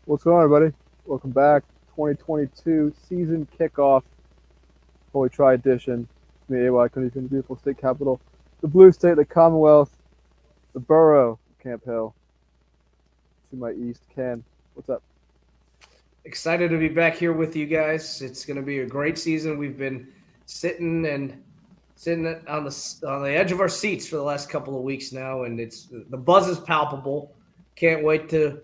What's going on, everybody? Welcome back. 2022 season kickoff, Holy Tri edition. It's me, AY, coming from the beautiful state capital, the blue state, the Commonwealth, the borough of Camp Hill. To my east, Ken. What's up? Excited to be back here with you guys. It's going to be a great season. We've been sitting on the edge of our seats for the last couple of weeks now, and it's the buzz is palpable. Can't wait to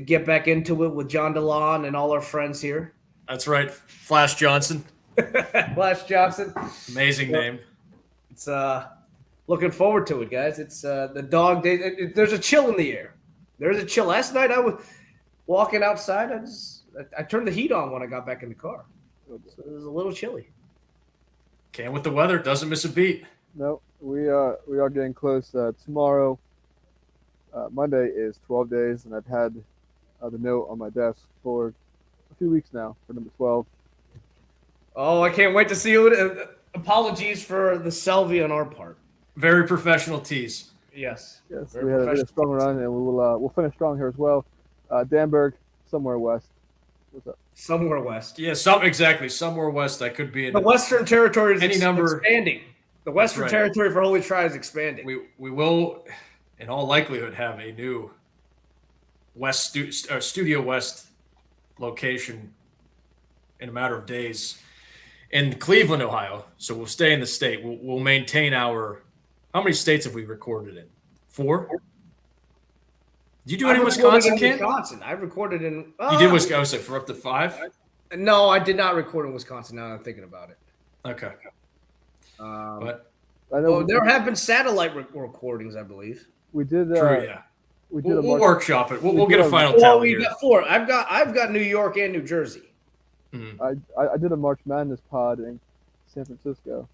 get back into it with John DeLon and all our friends here. That's right, Flash Johnson. Flash Johnson, Amazing name. It's looking forward to it, guys. It's the dog day. There's a chill in the air. There's a chill. Last night I was walking outside. I turned the heat on when I got back in the car. So it was a little chilly. Can with the weather, doesn't miss a beat. No, we are getting close. Tomorrow, Monday is 12 days, and I've had the note on my desk for a few weeks now for number 12. Oh, I can't wait to see you. Apologies for the Selvey on our part. Very professional tease. Yes. Yes, Very we had a professional. strong run, and we'll finish strong here as well. Danberg, somewhere west. What's up? Somewhere west. Yeah, exactly. Somewhere west, I could be in. The Western Territory is Any number- expanding. The Western right. Territory for Holy Tri is expanding. We will, in all likelihood, have a new Studio West location in a matter of days in Cleveland, Ohio. So we'll stay in the state. We'll maintain our. How many states have we recorded in? 4. Did you do any I Wisconsin, recorded in Ken? Wisconsin. I recorded in. You did Wisconsin. I was like for up to 5. No, I did not record in Wisconsin. Now that I'm thinking about it. Okay, but I know There have been satellite recordings, I believe. we did. true, yeah. We did We'll a workshop it. We'll we get a did a- final Well, tally we here. got 4. I've got New York and New Jersey. I did a March Madness pod in San Francisco.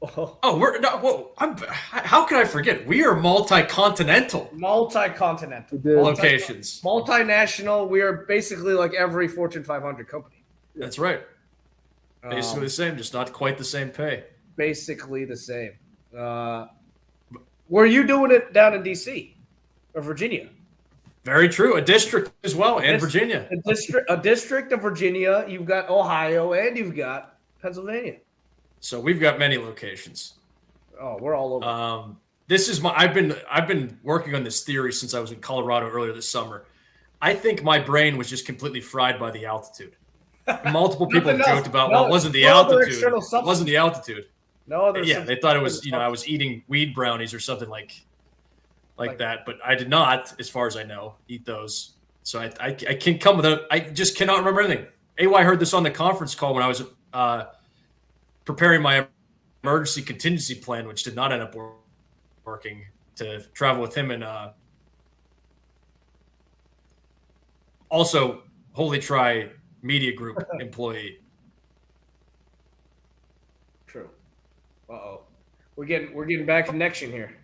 Oh, we're no. Whoa, how can I forget? We are multi-continental Multi-continental. We did. locations. Multinational. We are basically like every Fortune 500 company. That's right. Basically Um, the same, just not quite the same pay. basically the same. Were you doing it down in D.C. or Virginia? Very true. A district as well, and Dis- Virginia. A district of Virginia. You've got Ohio and you've got Pennsylvania. So we've got many locations. Oh, we're all over. This is my. I've been working on this theory since I was in Colorado earlier this summer. I think my brain was just completely fried by the altitude. Multiple people have Nothing joked else. about, No, well, it wasn't the no other altitude. external It wasn't substance. the altitude. No other. Yeah, they thought it was, I was eating weed brownies or something like that, but I did not, as far as I know, eat those. So I can't come with a. I just cannot remember anything. AY heard this on the conference call when I was preparing my emergency contingency plan, which did not end up working, to travel with him and also Holy Tri Media Group employee. True. Uh-oh. We're getting bad connection here.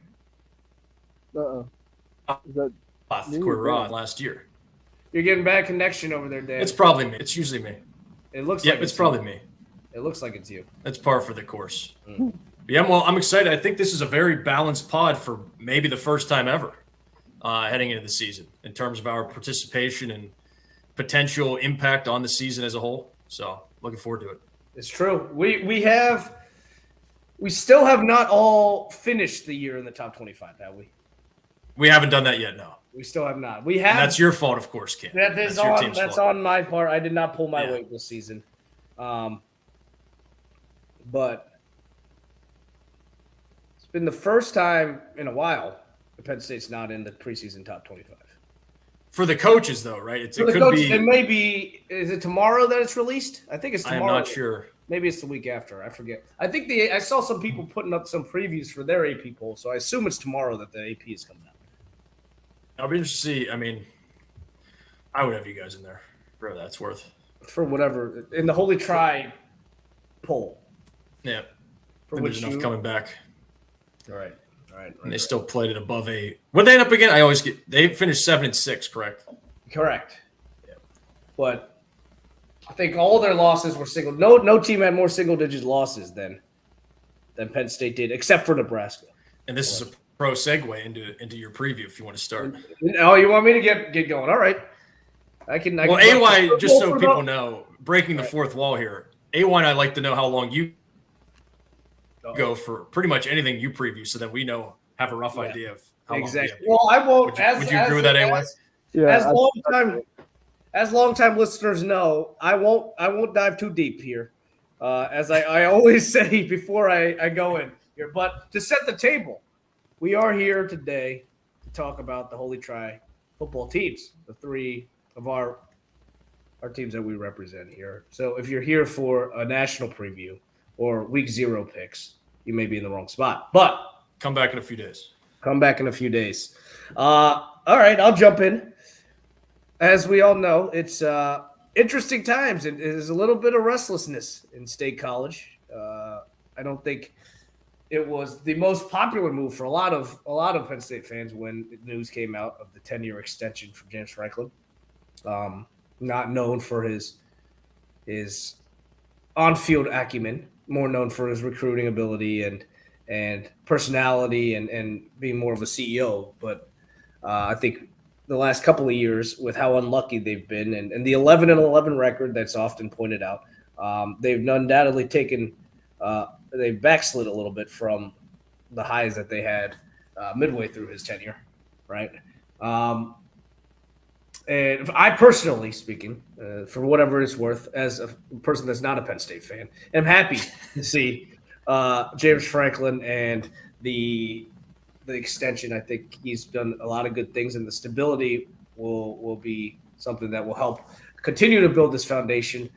Uh-oh. Is that We were on last year. You're getting bad connection over there, Dan. It's probably me. It's usually me. It looks Yep, like it's probably me. It looks like it's you. That's par for the course. Yeah, well, I'm excited. I think this is a very balanced pod for maybe the first time ever heading into the season in terms of our participation and potential impact on the season as a whole. So looking forward to it. It's true. We still have not all finished the year in the top 25, have we? We haven't done that yet, no. We still have not. We have. And that's your fault, of course, Ken. That's your on. team's That's fault. on my part. I did not pull my Yeah. weight this season, but it's been the first time in a while that Penn State's not in the preseason top 25. For the coaches, though, right? It For the could coaches, be. it may be. Is it tomorrow that it's released? I think it's I am tomorrow. not sure. Maybe it's the week after. I forget. I think I saw some people putting up some previews for their AP poll, so I assume it's tomorrow that the AP is coming out. I'll be interested to see. I mean, I would have you guys in there for what that's worth. For whatever in the Holy Tri poll. Yeah. For And which there's enough coming back. All right. And they still played it above a. What they end up again? I always get. They finished 7-6, correct? Correct. Yeah. But I think all their losses were single. No team had more single digit losses than Penn State did, except for Nebraska. And this is a pro segue into your preview if you want to start. Oh, you want me to get going? All right. I can. Well, can AY, just so for people the- know, breaking the fourth wall here. AY and I'd like to know how long you go for pretty much anything you preview, so that we know have a rough Yeah. idea of how Exactly. long. Well, I won't. Would you agree with that, AY? Yeah, As longtime listeners know, I won't dive too deep here, as I always say before I go in here. But to set the table, we are here today to talk about the Holy Tri football teams, the three of our teams that we represent here. So if you're here for a national preview or week 0 picks, you may be in the wrong spot. But Come back in a few days. come back in a few days. All right, I'll jump in. As we all know, it's interesting times, and there's a little bit of restlessness in State College. I don't think it was the most popular move for a lot of Penn State fans when the news came out of the 10-year extension for James Franklin. Not known for his on-field acumen, more known for his recruiting ability and personality and being more of a CEO. But I think the last couple of years, with how unlucky they've been and the 11-11 record that's often pointed out, they've undoubtedly they've backslid a little bit from the highs that they had midway through his tenure, right? And I personally speaking, for whatever it's worth, as a person that's not a Penn State fan, am happy to see James Franklin and the extension. I think he's done a lot of good things, and the stability will be something that will help continue to build this foundation.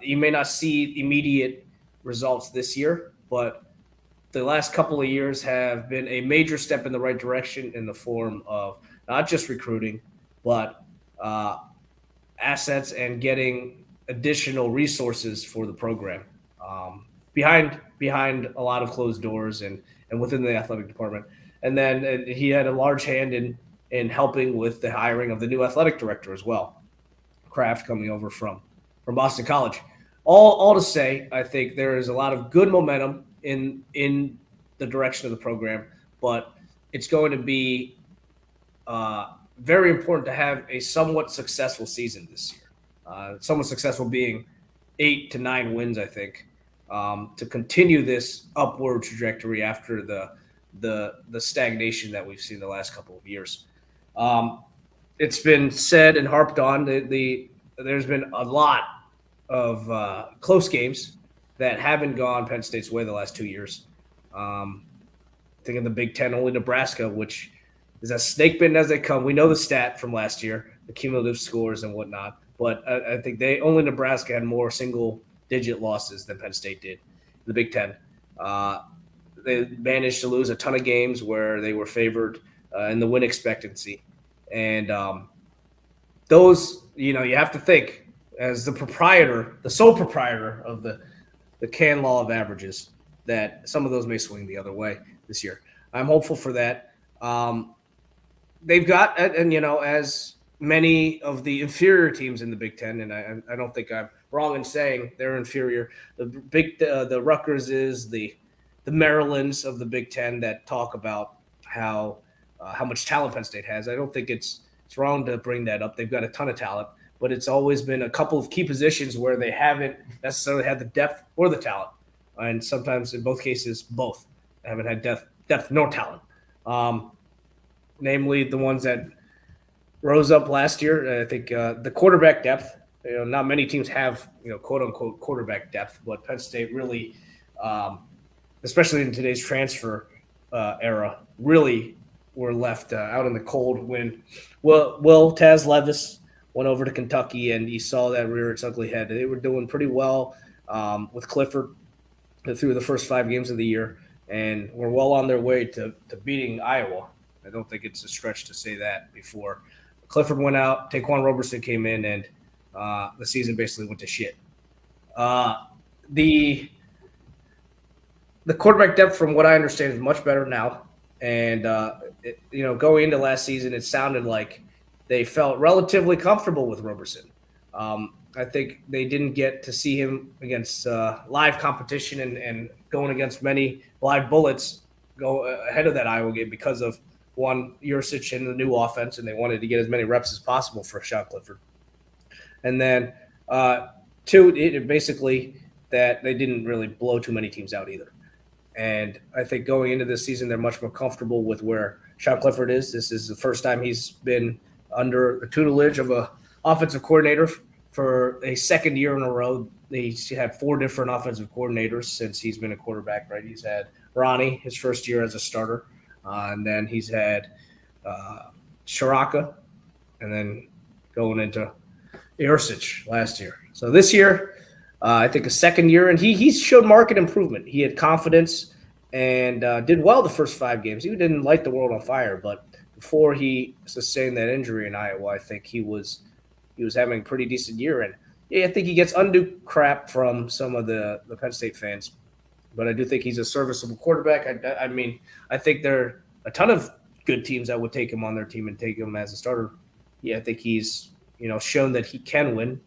You may not see immediate results this year, but the last couple of years have been a major step in the right direction in the form of not just recruiting, but assets and getting additional resources for the program behind a lot of closed doors and within the athletic department. And then he had a large hand in helping with the hiring of the new athletic director as well, Kraft, coming over from Boston College. All to say, I think there is a lot of good momentum in the direction of the program, but it's going to be very important to have a somewhat successful season this year. Somewhat successful being 8 to 9 wins, I think, to continue this upward trajectory after the stagnation that we've seen the last couple of years. It's been said and harped on there's been a lot of close games that haven't gone Penn State's way the last 2 years. Think of the Big Ten, only Nebraska, which is as snake bitten as they come. We know the stat from last year, the cumulative scores and whatnot, but I think only Nebraska had more single-digit losses than Penn State did in the Big Ten. They managed to lose a ton of games where they were favored in the win expectancy. And those, you have to think, as the sole proprietor of the Can Law of Averages, that some of those may swing the other way this year. I'm hopeful for that. They've got, and as many of the inferior teams in the Big Ten, and I don't think I'm wrong in saying they're inferior. The Rutgers is the Marylands of the Big Ten that talk about how much talent Penn State has. I don't think it's wrong to bring that up. They've got a ton of talent, but it's always been a couple of key positions where they haven't necessarily had the depth or the talent, and sometimes in both cases, both haven't had depth nor talent. Namely, the ones that rose up last year. I think the quarterback depth. Not many teams have quote unquote quarterback depth, but Penn State really, especially in today's transfer era, really were left out in the cold when Will Taz Levis went over to Kentucky, and you saw that rear its ugly head. They were doing pretty well with Clifford through the first 5 games of the year, and were well on their way to beating Iowa. I don't think it's a stretch to say that. Before Clifford went out, Taquan Roberson came in, and the season basically went to shit. The quarterback depth, from what I understand, is much better now. And going into last season, it sounded like they felt relatively comfortable with Roberson. I think they didn't get to see him against live competition and going against many live bullets go ahead of that Iowa game because of Yurcich and the new offense, and they wanted to get as many reps as possible for Sean Clifford. And then two, basically that they didn't really blow too many teams out either. And I think going into this season, they're much more comfortable with where Sean Clifford is. This is the first time he's been under the tutelage of a offensive coordinator for a second year in a row. He's had 4 different offensive coordinators since he's been a quarterback, right? He's had Ronnie his first year as a starter, and then he's had Shiraka, and then going into Yurcich last year. So this year, I think a second year, and he showed market improvement. He had confidence and did well the first 5 games. He didn't light the world on fire, but before he sustained that injury in Iowa, I think he was having a pretty decent year. And yeah, I think he gets undue crap from some of the Penn State fans, but I do think he's a serviceable quarterback. I mean, I think there are a ton of good teams that would take him on their team and take him as a starter. Yeah, I think he's shown that he can win.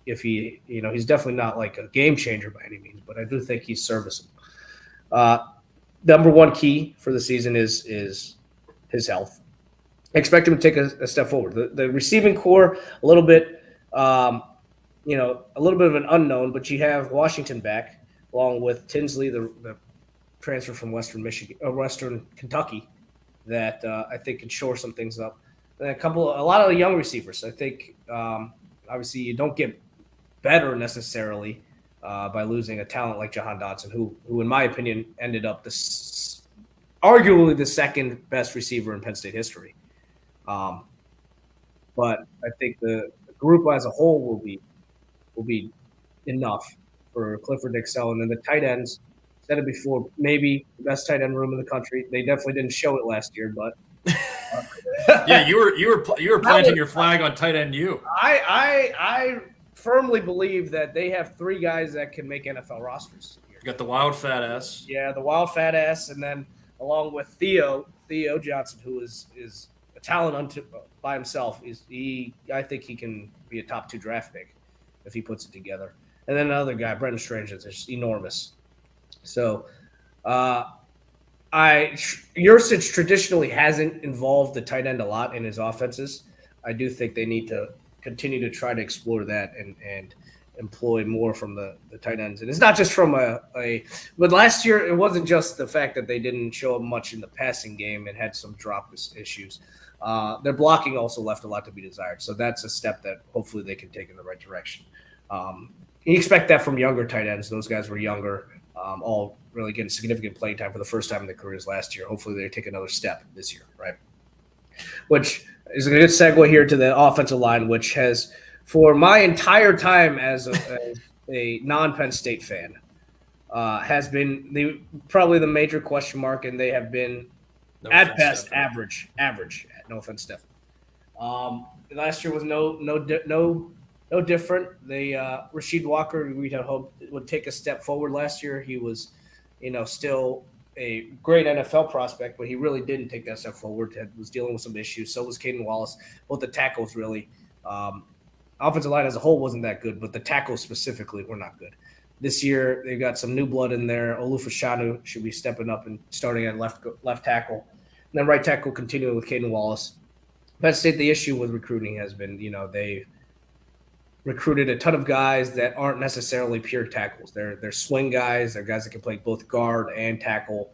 If he, he's definitely not like a game changer by any means, but I do think he's serviceable. Number one key for the season is his health. I expect him to take a step forward. The receiving core, a little bit, a little bit of an unknown, but you have Washington back along with Tinsley, the transfer from Western Kentucky, that I think can shore some things up. And a lot of young receivers. I think obviously you don't get better necessarily by losing a talent like Jahan Dotson, who in my opinion ended up arguably the second best receiver in Penn State history. But I think the group as a whole will be enough for Clifford to excel. And then the tight ends, said it before, maybe the best tight end room in the country. They definitely didn't show it last year, but yeah, you were planting your flag on tight end. I firmly believe that they have 3 guys that can make NFL rosters. You got the wild fat ass. Yeah, the wild fat ass, and then along with Theo Johnson, who is a talent by himself. I think he can be a top 2 draft pick if he puts it together. And then another guy, Brenton Strange, is just enormous. So, Yurcich traditionally hasn't involved the tight end a lot in his offenses. I do think they need to continue to try to explore that and employ more from the tight ends. And it's not just from but last year it wasn't just the fact that they didn't show up much in the passing game and had some drop issues. Their blocking also left a lot to be desired. So that's a step that hopefully they can take in the right direction. You expect that from younger tight ends. Those guys were younger, all really getting significant playing time for the first time in their careers last year. Hopefully they take another step this year, right? Which is a good segue here to the offensive line, which has, for my entire time as a non-Penn State fan, has been probably the major question mark, and they have been at best average. No offense, Stephen. Last year was no different. Rasheed Walker, we had hoped would take a step forward last year. He was, still a great NFL prospect, but he really didn't take that step forward. Was dealing with some issues. So was Caden Wallace. Both the tackles really. Offensive line as a whole wasn't that good, but the tackles specifically were not good. This year, they've got some new blood in there. Olufashanu should be stepping up and starting at left tackle. And then right tackle continuing with Caden Wallace. Penn State, the issue with recruiting has been, they recruited a ton of guys that aren't necessarily pure tackles. They're swing guys. They're guys that can play both guard and tackle.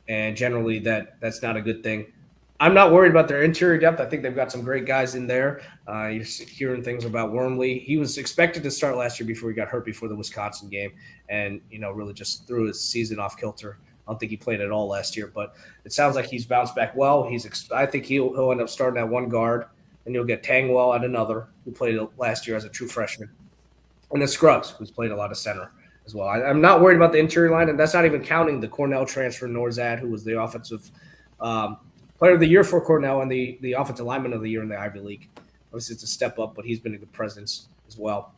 And generally that's not a good thing. I'm not worried about their interior depth. I think they've got some great guys in there. You're hearing things about Wormley. He was expected to start last year before he got hurt before the Wisconsin game and, really just threw his season off kilter. I don't think he played at all last year, but it sounds like he's bounced back well. I think he'll end up starting at one guard, and you'll get Tangwell at another, who played last year as a true freshman, and then Scruggs, who's played a lot of center as well. I'm not worried about the interior line, and that's not even counting the Cornell transfer, Norzad, who was the offensive player of the year for Cornell and the offensive lineman of the year in the Ivy League. Obviously, it's a step up, but he's been a good presence as well.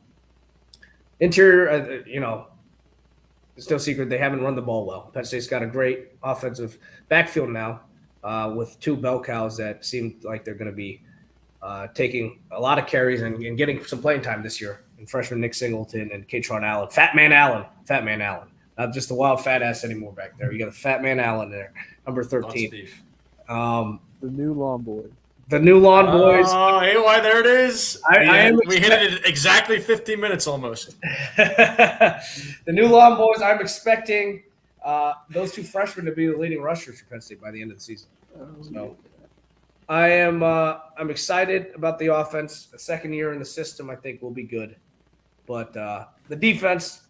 Interior, it's no secret they haven't run the ball well. Penn State's got a great offensive backfield now with 2 bell cows that seem like they're going to be taking a lot of carries and getting some playing time this year. And freshman Nick Singleton and Katron Allen. Fat Man Allen. Not just the wild fat ass anymore back there. You got a Fat Man Allen there, number 13. The new lawn boy. The new Lawn Boys. Oh, AY, there it is. We hit it at exactly 15 minutes almost. The new Lawn Boys. I'm expecting those two freshmen to be the leading rushers for Penn State by the end of the season. So I'm excited about the offense. The second year in the system, I think, will be good. But the defense,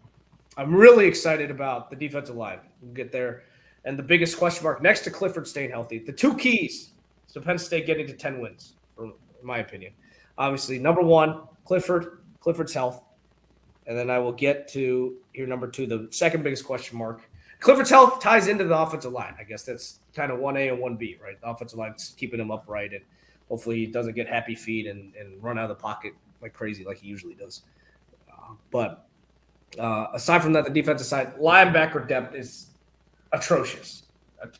I'm really excited about the defensive line. We'll get there. And the biggest question mark next to Clifford staying healthy. The two keys to Penn State getting to 10 wins, in my opinion. Obviously, number one, Clifford's health. And then I will get to here, number two, the second biggest question mark. Clifford's health ties into the offensive line. I guess that's kind of 1A and 1B, right? The offensive line's keeping him upright, and hopefully he doesn't get happy feet and run out of the pocket like crazy like he usually does. But aside from that, the defensive side, linebacker depth is atrocious,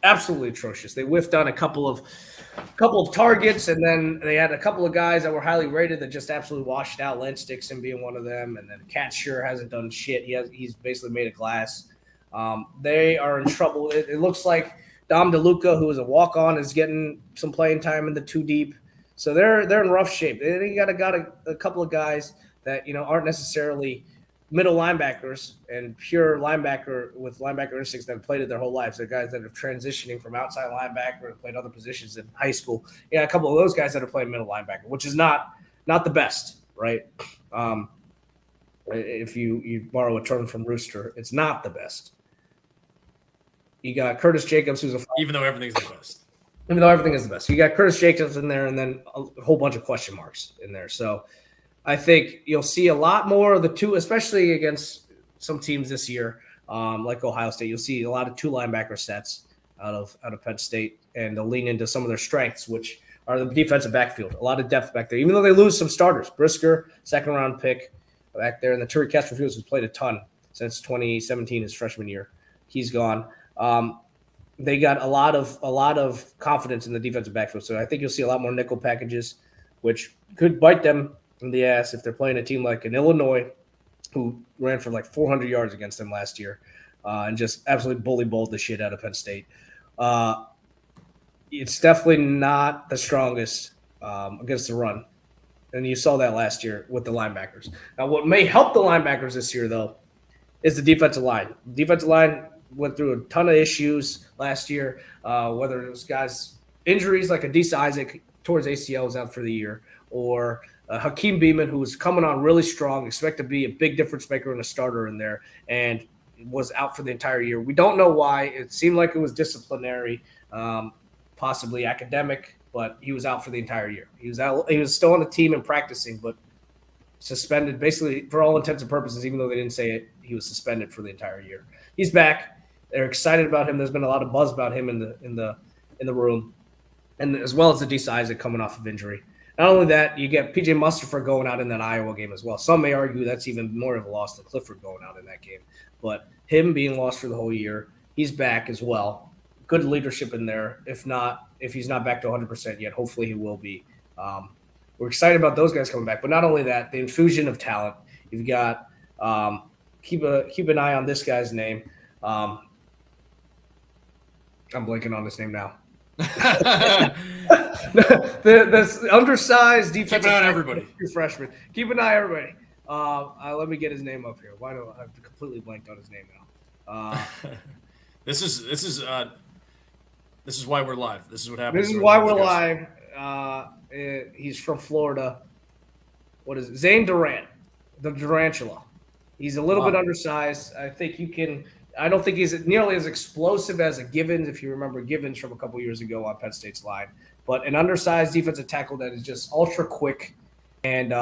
absolutely atrocious. They whiffed on a couple of targets, and then they had a couple of guys that were highly rated that just absolutely washed out. Lance Dixon being one of them, and then Cat Sure hasn't done shit. He's basically made of glass. They are in trouble. It looks like Dom DeLuca, who is a walk-on, is getting some playing time in the two deep. So they're in rough shape. They got a couple of guys that aren't necessarily middle linebackers and pure linebacker with linebacker instincts that have played it their whole lives. They're guys that are transitioning from outside linebacker and played other positions in high school. Yeah, a couple of those guys that are playing middle linebacker, which is not the best, right? If you borrow a term from Rooster, it's not the best. You got Curtis Jacobs, who's even though everything's the best. Even though everything is the best. You got Curtis Jacobs in there and then a whole bunch of question marks in there. So I think you'll see a lot more of the two, especially against some teams this year, like Ohio State. You'll see a lot of two linebacker sets out of Penn State, and they'll lean into some of their strengths, which are the defensive backfield. A lot of depth back there, even though they lose some starters. Brisker, second-round pick back there, and the Turi Castrofields has played a ton since 2017, his freshman year. He's gone. They got a lot of confidence in the defensive backfield, so I think you'll see a lot more nickel packages, which could bite them in the ass if they're playing a team like an Illinois, who ran for like 400 yards against them last year, and just absolutely bully-bowled the shit out of Penn State. It's definitely not the strongest against the run, and you saw that last year with the linebackers. Now, what may help the linebackers this year, though, is the defensive line. The defensive line went through a ton of issues last year, whether it was guys injuries like Adisa Isaac towards ACL was out for the year, or Hakeem Beamon, who was coming on really strong, expect to be a big difference maker and a starter in there, and was out for the entire year. We don't know why. It seemed like it was disciplinary, possibly academic, but he was out for the entire year. He was out. He was still on the team and practicing, but suspended basically for all intents and purposes, even though they didn't say it. He was suspended for the entire year. He's back. They're excited about him. There's been a lot of buzz about him in the room, and as well as Adisa Isaac coming off of injury. Not only that, you get PJ Mustipher going out in that Iowa game as well. Some may argue that's even more of a loss than Clifford going out in that game. But him being lost for the whole year, he's back as well. Good leadership in there. If he's not back to 100% yet, hopefully he will be. We're excited about those guys coming back. But not only that, the infusion of talent. You've got keep an eye on this guy's name. I'm blanking on his name now. the undersized defensive. Keep an eye on everybody. Freshman. Keep an eye, everybody. Let me get his name up here. Why do I've completely blanked on his name now? This is why we're live. This is what happens. This is why we're live. He's from Florida. What is it? Zane Durant, the Durantula. He's a little bit undersized. I don't think he's nearly as explosive as a Givens, if you remember Givens from a couple years ago on Penn State's line. But an undersized defensive tackle that is just ultra quick and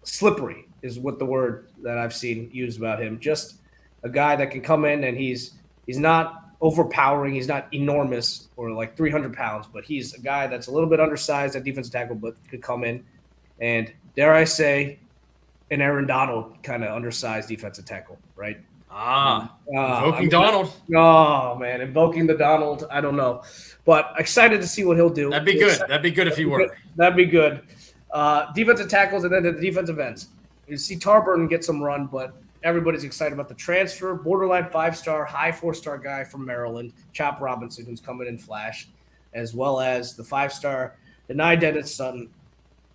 slippery is what the word that I've seen used about him. Just a guy that can come in and he's not overpowering. He's not enormous or like 300 pounds, but he's a guy that's a little bit undersized at defensive tackle, but could come in and, dare I say, an Aaron Donald kind of undersized defensive tackle, right? Invoking Donald. Oh, man, invoking the Donald. I don't know. But excited to see what he'll do. That'd be good. That'd be good if he were. That'd be good. Defensive tackles and then the defensive ends. You see Tarburton get some run, but everybody's excited about the transfer. Borderline 5-star, high 4-star guy from Maryland, Chop Robinson, who's coming in flash, as well as the 5-star Denai Dennis Sutton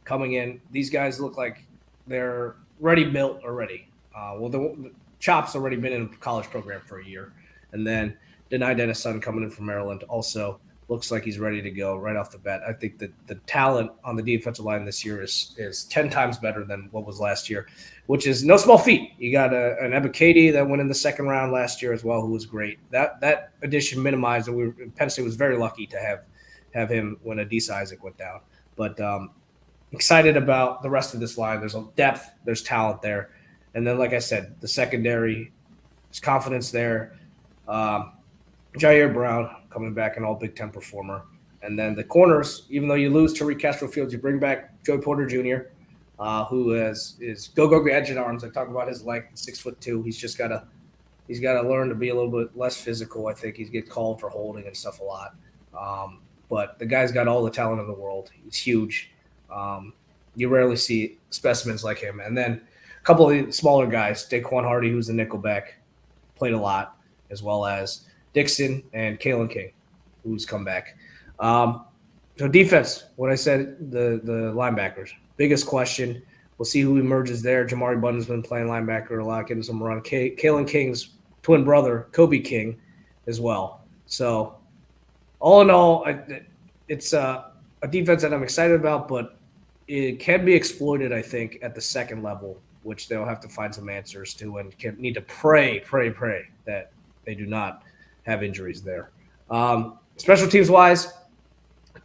coming in. These guys look like they're ready built already. The Chop's already been in a college program for a year. And then Denai Dennis Sutton coming in from Maryland also looks like he's ready to go right off the bat. I think that the talent on the defensive line this year is 10 times better than what was last year, which is no small feat. You got an Ebiketie that went in the second round last year as well, who was great. That addition minimized, and Penn State was very lucky to have him when Adisa Isaac went down. But excited about the rest of this line. There's a depth, there's talent there. And then, like I said, the secondary, there's confidence there. Jair Brown coming back, an all Big Ten performer. And then the corners, even though you lose Tariq Castro-Fields, you bring back Joey Porter Jr., who is go edge and arms. I talk about his length, 6'2". He's got to learn to be a little bit less physical. I think he's get called for holding and stuff a lot. But the guy's got all the talent in the world. He's huge. You rarely see specimens like him. And then a couple of the smaller guys, Daquan Hardy, who's the nickelback, played a lot, as well as Dixon and Kalen King, who's come back. So defense, what I said, the linebackers, biggest question. We'll see who emerges there. Jamari Bunden's been playing linebacker a lot, getting some run. Kalen King's twin brother, Kobe King, as well. So all in all, it's a defense that I'm excited about, but it can be exploited, I think, at the second level, which they'll have to find some answers to and need to pray that they do not have injuries there. Special teams wise,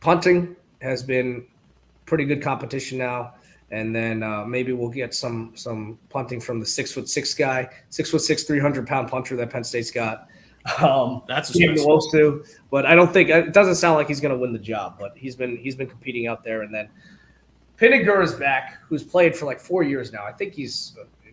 punting has been pretty good competition now. And then maybe we'll get some punting from the 6'6" guy, 6'6", 300-pound punter that Penn State's got. That's a special. But I don't think it doesn't sound like he's going to win the job. But he's been competing out there. And then Pinniger is back, who's played for like 4 years now. I think he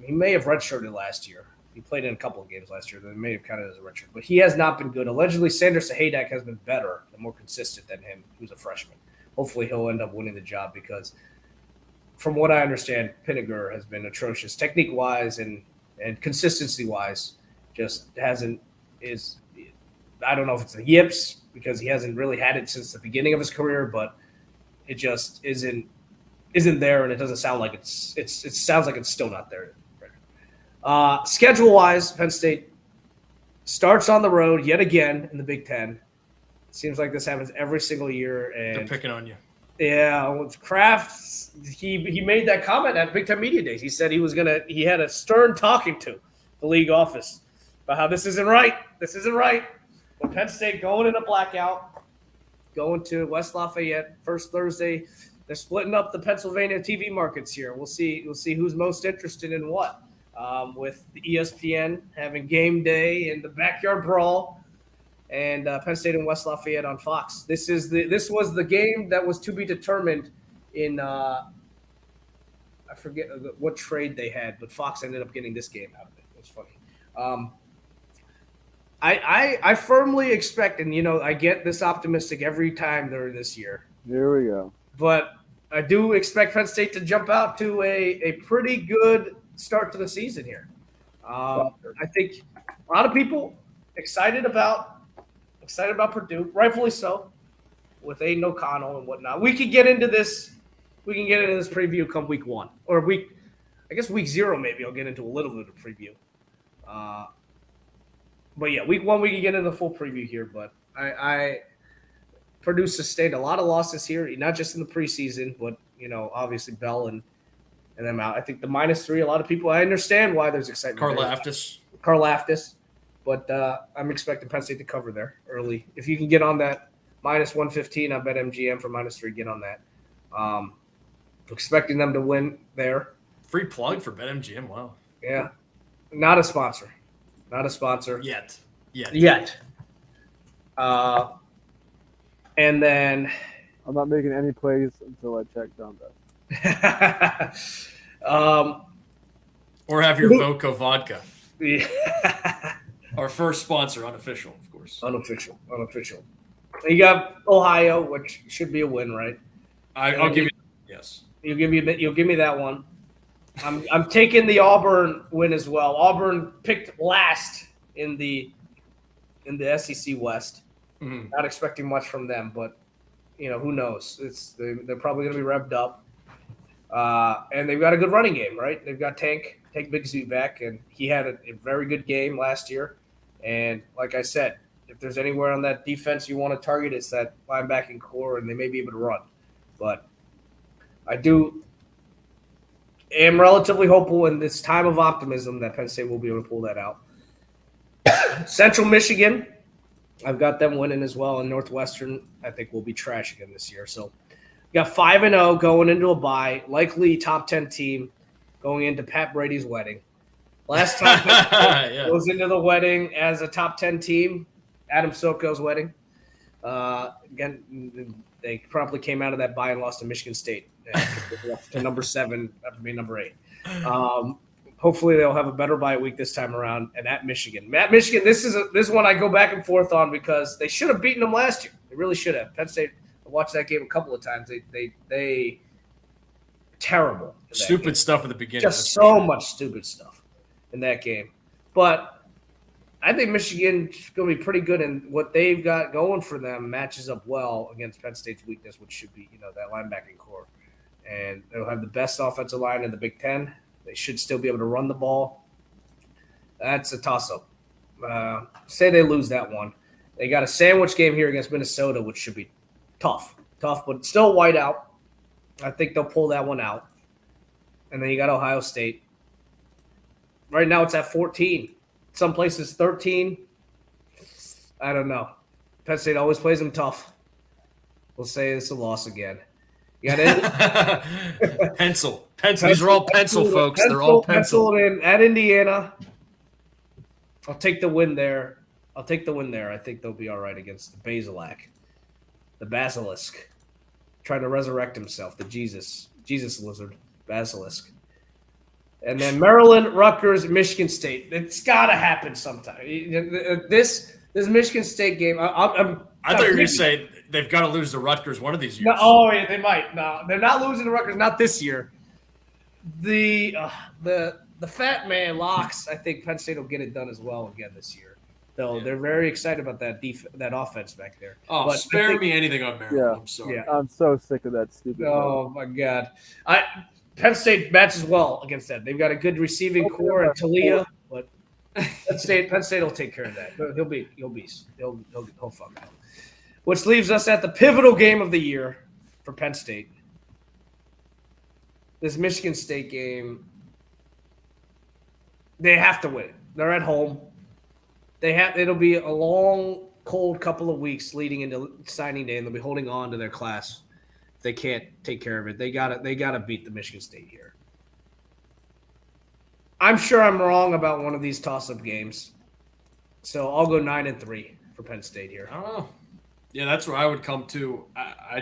may have redshirted last year. He played in a couple of games last year that may have counted as a redshirt, but he has not been good. Allegedly, Sanders Sahadak has been better and more consistent than him, who's a freshman. Hopefully, he'll end up winning the job because, from what I understand, Pinniger has been atrocious technique-wise and consistency-wise. Just hasn't is. I don't know if it's the yips because he hasn't really had it since the beginning of his career, but it just isn't there, and it doesn't sound like it sounds like it's still not there. Schedule-wise, Penn State starts on the road yet again in the Big Ten. Seems like this happens every single year. And they're picking on you. Yeah, with Kraft, he made that comment at Big Ten Media Days. He said he had a stern talking to the league office about how this isn't right. This isn't right. But Penn State going in a blackout, going to West Lafayette first Thursday. They're splitting up the Pennsylvania TV markets here. We'll see who's most interested in what. With the ESPN having game day and the backyard brawl, and Penn State and West Lafayette on Fox. This was the game that was to be determined in I forget what trade they had, but Fox ended up getting this game out of it. It was funny. I firmly expect, and I get this optimistic every time during this year. Here we go. But I do expect Penn State to jump out to a pretty good start to the season here. I think a lot of people excited about Purdue, rightfully so, with Aiden O'Connell and whatnot. We can get into this. We can get into this preview come week 1 or week 0. Maybe I'll get into a little bit of preview. But yeah, week 1 we can get into the full preview here. But I Purdue sustained a lot of losses here, not just in the preseason, but obviously Bell and them out. I think the -3, a lot of people, I understand why there's excitement. Karlaftis. But I'm expecting Penn State to cover there early. If you can get on that -115, I bet MGM for -3, get on that. Expecting them to win there. Free plug for BetMGM. Wow. Yeah. Not a sponsor. Yet. And then I'm not making any plays until I check John Best. Or have your Vodka vodka. Yeah. Our first sponsor, unofficial, of course. Unofficial. You got Ohio, which should be a win, right? I'll give you. Yes. You'll give me that one. I'm taking the Auburn win as well. Auburn picked last in the SEC West. Mm-hmm. Not expecting much from them, but who knows? They're probably going to be revved up. And they've got a good running game, right? They've got Tank Bigsby back, and he had a very good game last year. And like I said, if there's anywhere on that defense you want to target, it's that linebacking core, and they may be able to run. But I am relatively hopeful in this time of optimism that Penn State will be able to pull that out. Central Michigan, I've got them winning as well. And Northwestern, I think, will be trash again this year. So we got 5-0 going into a bye, likely top 10 team going into Pat Brady's wedding. Last time goes into the wedding as a top 10 team, Adam Soko's wedding. Again, they promptly came out of that bye and lost to Michigan State to number 7 after being number 8. Hopefully they'll have a better bye week this time around. And at Michigan, this is one I go back and forth on because they should have beaten them last year. They really should have. Penn State. I watched that game a couple of times. They terrible. Stupid stuff at the beginning. Just so much stupid stuff in that game. But I think Michigan's going to be pretty good, and what they've got going for them matches up well against Penn State's weakness, which should be that linebacking core. And they'll have the best offensive line in the Big Ten. They should still be able to run the ball. That's a toss-up. Say they lose that one. They got a sandwich game here against Minnesota, which should be tough, but still white out. I think they'll pull that one out. And then you got Ohio State. Right now it's at 14. Some places 13. I don't know. Penn State always plays them tough. We'll say it's a loss again. You got pencil. These are all pencil, folks. They're all pencil. In at Indiana. I'll take the win there. I think they'll be all right against the Basilisk. Trying to resurrect himself, the Jesus lizard, Basilisk. And then Maryland, Rutgers, Michigan State. It's got to happen sometime. This Michigan State game, I thought you were going to say they've got to lose to Rutgers one of these years. No, yeah, they might. No, they're not losing to Rutgers, not this year. The fat man locks, I think Penn State will get it done as well again this year. Though they're very excited about that offense back there. Oh, but spare me anything on Maryland. Yeah. I'm sorry. Yeah. I'm so sick of that stupid. Oh my God. Penn State matches well against that. They've got a good receiving core in Talia, but Penn State will take care of that. He'll fuck out. Which leaves us at the pivotal game of the year for Penn State. This Michigan State game, they have to win it. They're at home. It'll be a long, cold couple of weeks leading into signing day, and they'll be holding on to their class. If they can't take care of it, they gotta beat the Michigan State here. I'm sure I'm wrong about one of these toss-up games, so I'll go 9-3 for Penn State here. I don't know. Yeah, that's where I would come to. I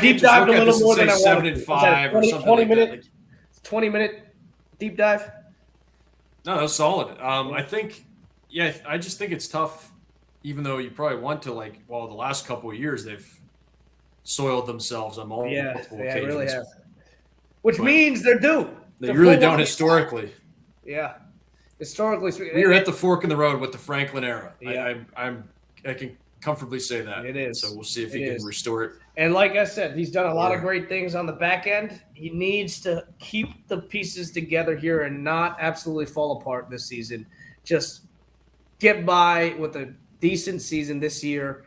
deep dived a little more than I wanted. 7-5 or something like that. 20-minute deep dive. No, that was solid. I just think it's tough, even though you probably want to, the last couple of years they've soiled themselves on multiple occasions. Yeah, they really have. Which means they're due. They really don't historically. Yeah. Historically speaking. We are at the fork in the road with the Franklin era. Yeah. I can comfortably say that. It is. So we'll see if he can restore it. And like I said, he's done a lot of great things on the back end. He needs to keep the pieces together here and not absolutely fall apart this season. Just get by with a decent season this year,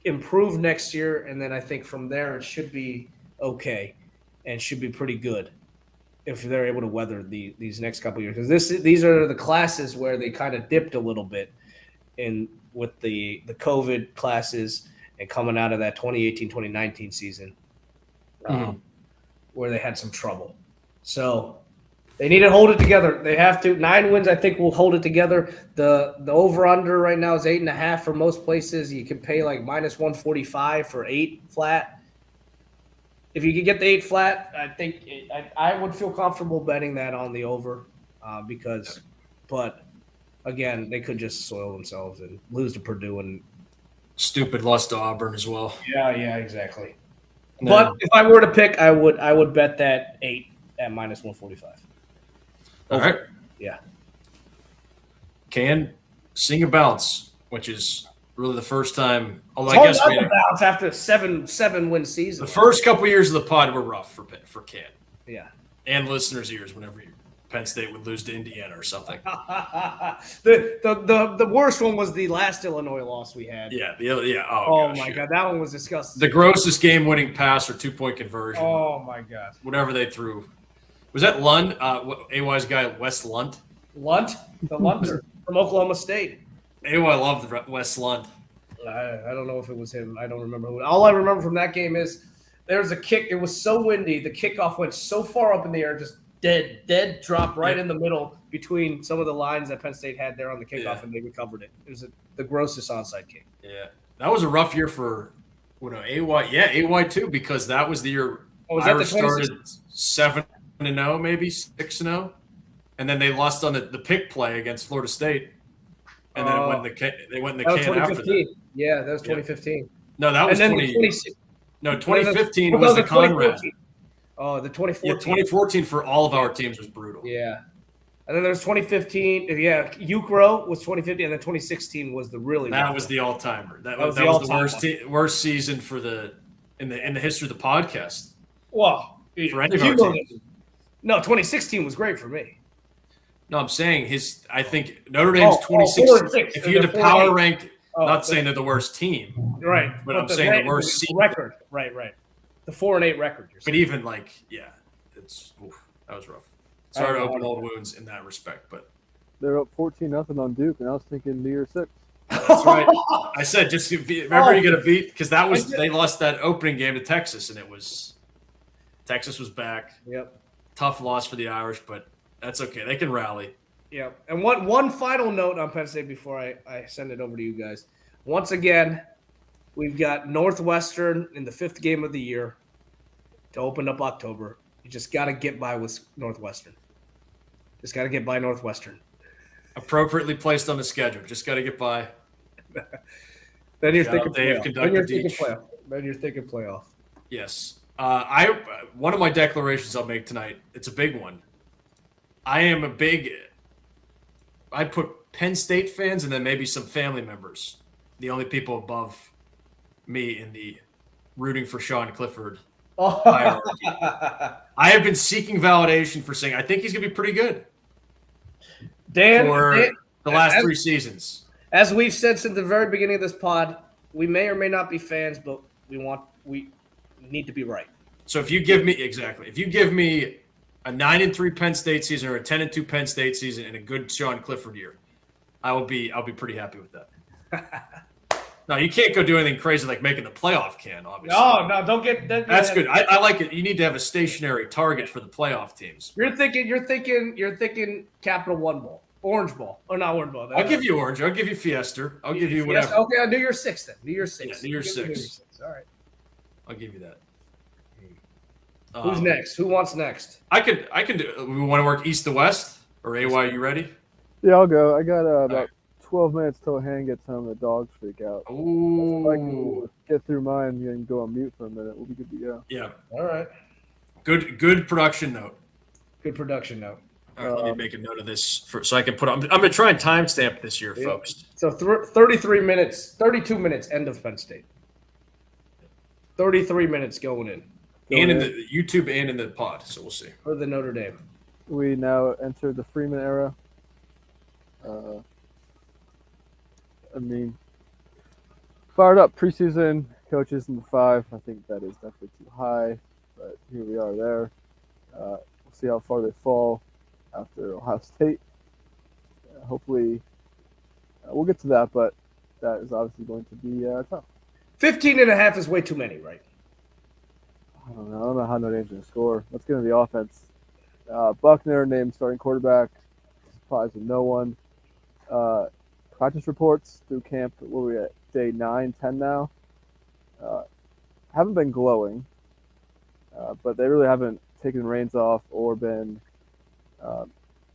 improve next year, and then I think from there it should be okay and should be pretty good if they're able to weather these next couple of years. Because these are the classes where they kind of dipped a little bit with the COVID classes and coming out of that 2018-2019 season where they had some trouble. So they need to hold it together. They have to. 9 wins, I think, will hold it together. The over-under right now is 8.5 for most places. You can pay like -145 for 8 flat. If you could get the 8 flat, I think I would feel comfortable betting that on the over but again, they could just soil themselves and lose to Purdue and stupid loss to Auburn as well. Yeah, exactly. No. But if I were to pick, I would bet that 8 at -145. All right. Yeah. Can seeing a bounce, which is really the first time. Although It's I guess hard not to bounce after a seven win season. the first couple years of the pod were rough for Ken Yeah. and listeners' ears whenever Penn State would lose to Indiana or something. the worst one was the last Illinois loss we had. Yeah. Oh gosh, my yeah. God, that one was disgusting. The grossest game-winning pass or 2-point conversion. Oh my God. Whatever they threw. Was that Lund? AY's guy, Wes Lunt? Lunt, the Lunter from Oklahoma State. AY loved Wes Lunt. I don't know if it was him. I don't remember who. All I remember from that game is there was a kick. It was so windy. The kickoff went so far up in the air, just dead drop right in the middle between some of the lines that Penn State had there on the kickoff, and they recovered it. It was the grossest onside kick. Yeah. That was a rough year for AY. Yeah, AY too, because that was the year Irish started 7-0, maybe 6-0. And then they lost on the pick play against Florida State. And then they went in the can after that. Yeah, that was 2015. No, that was 2015 was the Conrad. Oh, the 2014. Yeah, 2014 for all of our teams was brutal. Yeah. And then there's 2015. Yeah, Ukro was 2015, and then 2016 was the really. That was the all-timer. That was the worst season for in the history of the podcast. Well, for any of our teams. No, 2016 was great for me. No, I'm saying I think Notre Dame's 2016. If you had to power rank, not saying they're the worst team, right? But I'm saying the worst record, right? The 4-8 record. But even that was rough. Sorry to open old wounds in that respect, but they're up 14-0 on Duke, and I was thinking New Year's 6. That's right. I said just remember you got to beat because they lost that opening game to Texas, and Texas was back. Yep. Tough loss for the Irish, but that's okay. They can rally. Yeah. And one final note on Penn State before I send it over to you guys. Once again, we've got Northwestern in the 5th game of the year to open up October. You just got to get by with Northwestern. Just got to get by Northwestern. Appropriately placed on the schedule. Just got to get by. Then you're thinking playoff. Then you're thinking playoff. Yes. One of my declarations I'll make tonight, it's a big one. I put Penn State fans and then maybe some family members, the only people above me in the rooting for Sean Clifford hierarchy. I have been seeking validation for saying I think he's going to be pretty good for the last 3 seasons. As we've said since the very beginning of this pod, we may or may not be fans, but we need to be right. So if you give me a 9-3 Penn State season or a 10-2 Penn State season and a good Sean Clifford year, I'll be pretty happy with that. No, you can't go do anything crazy like making the playoff, Ken, obviously. No, don't get that. That's good. I like it. You need to have a stationary target for the playoff teams. You're thinking Capital One Bowl, Orange Bowl, or not Orange Bowl. I'll give you Orange. I'll give you Fiesta. I'll give you whatever. Okay, I'll do your 6 then. New Year's 6. Yeah, New Year's 6. All right. I'll give you that. Who's next? Who wants next? I could do. We want to work east to west, or AY? You ready? Yeah, I'll go. I got about 12 minutes till Han gets home. The dogs freak out. Ooh. If I can get through mine and go on mute for a minute, we'll be good to go. Yeah. All right. Good production note. Good production note. All right, let me make a note of this so I can put. I'm going to try and timestamp this year, folks. So 33 minutes, 32 minutes. End of Penn State. 33 minutes going in. And in the YouTube and in the pod, so we'll see. For the Notre Dame. We now enter the Freeman era. Fired up preseason coaches in the 5. I think that is definitely too high, but here we are there. We'll see how far they fall after Ohio State. Hopefully, we'll get to that, but that is obviously going to be tough. 15.5 is way too many, right? I don't know how Notre Dame's going to score. Let's get into the offense. Buckner named starting quarterback. Surprise with no one. Practice reports through camp. What are we at? Day 9, 10 now. Haven't been glowing, but they really haven't taken reins off or been.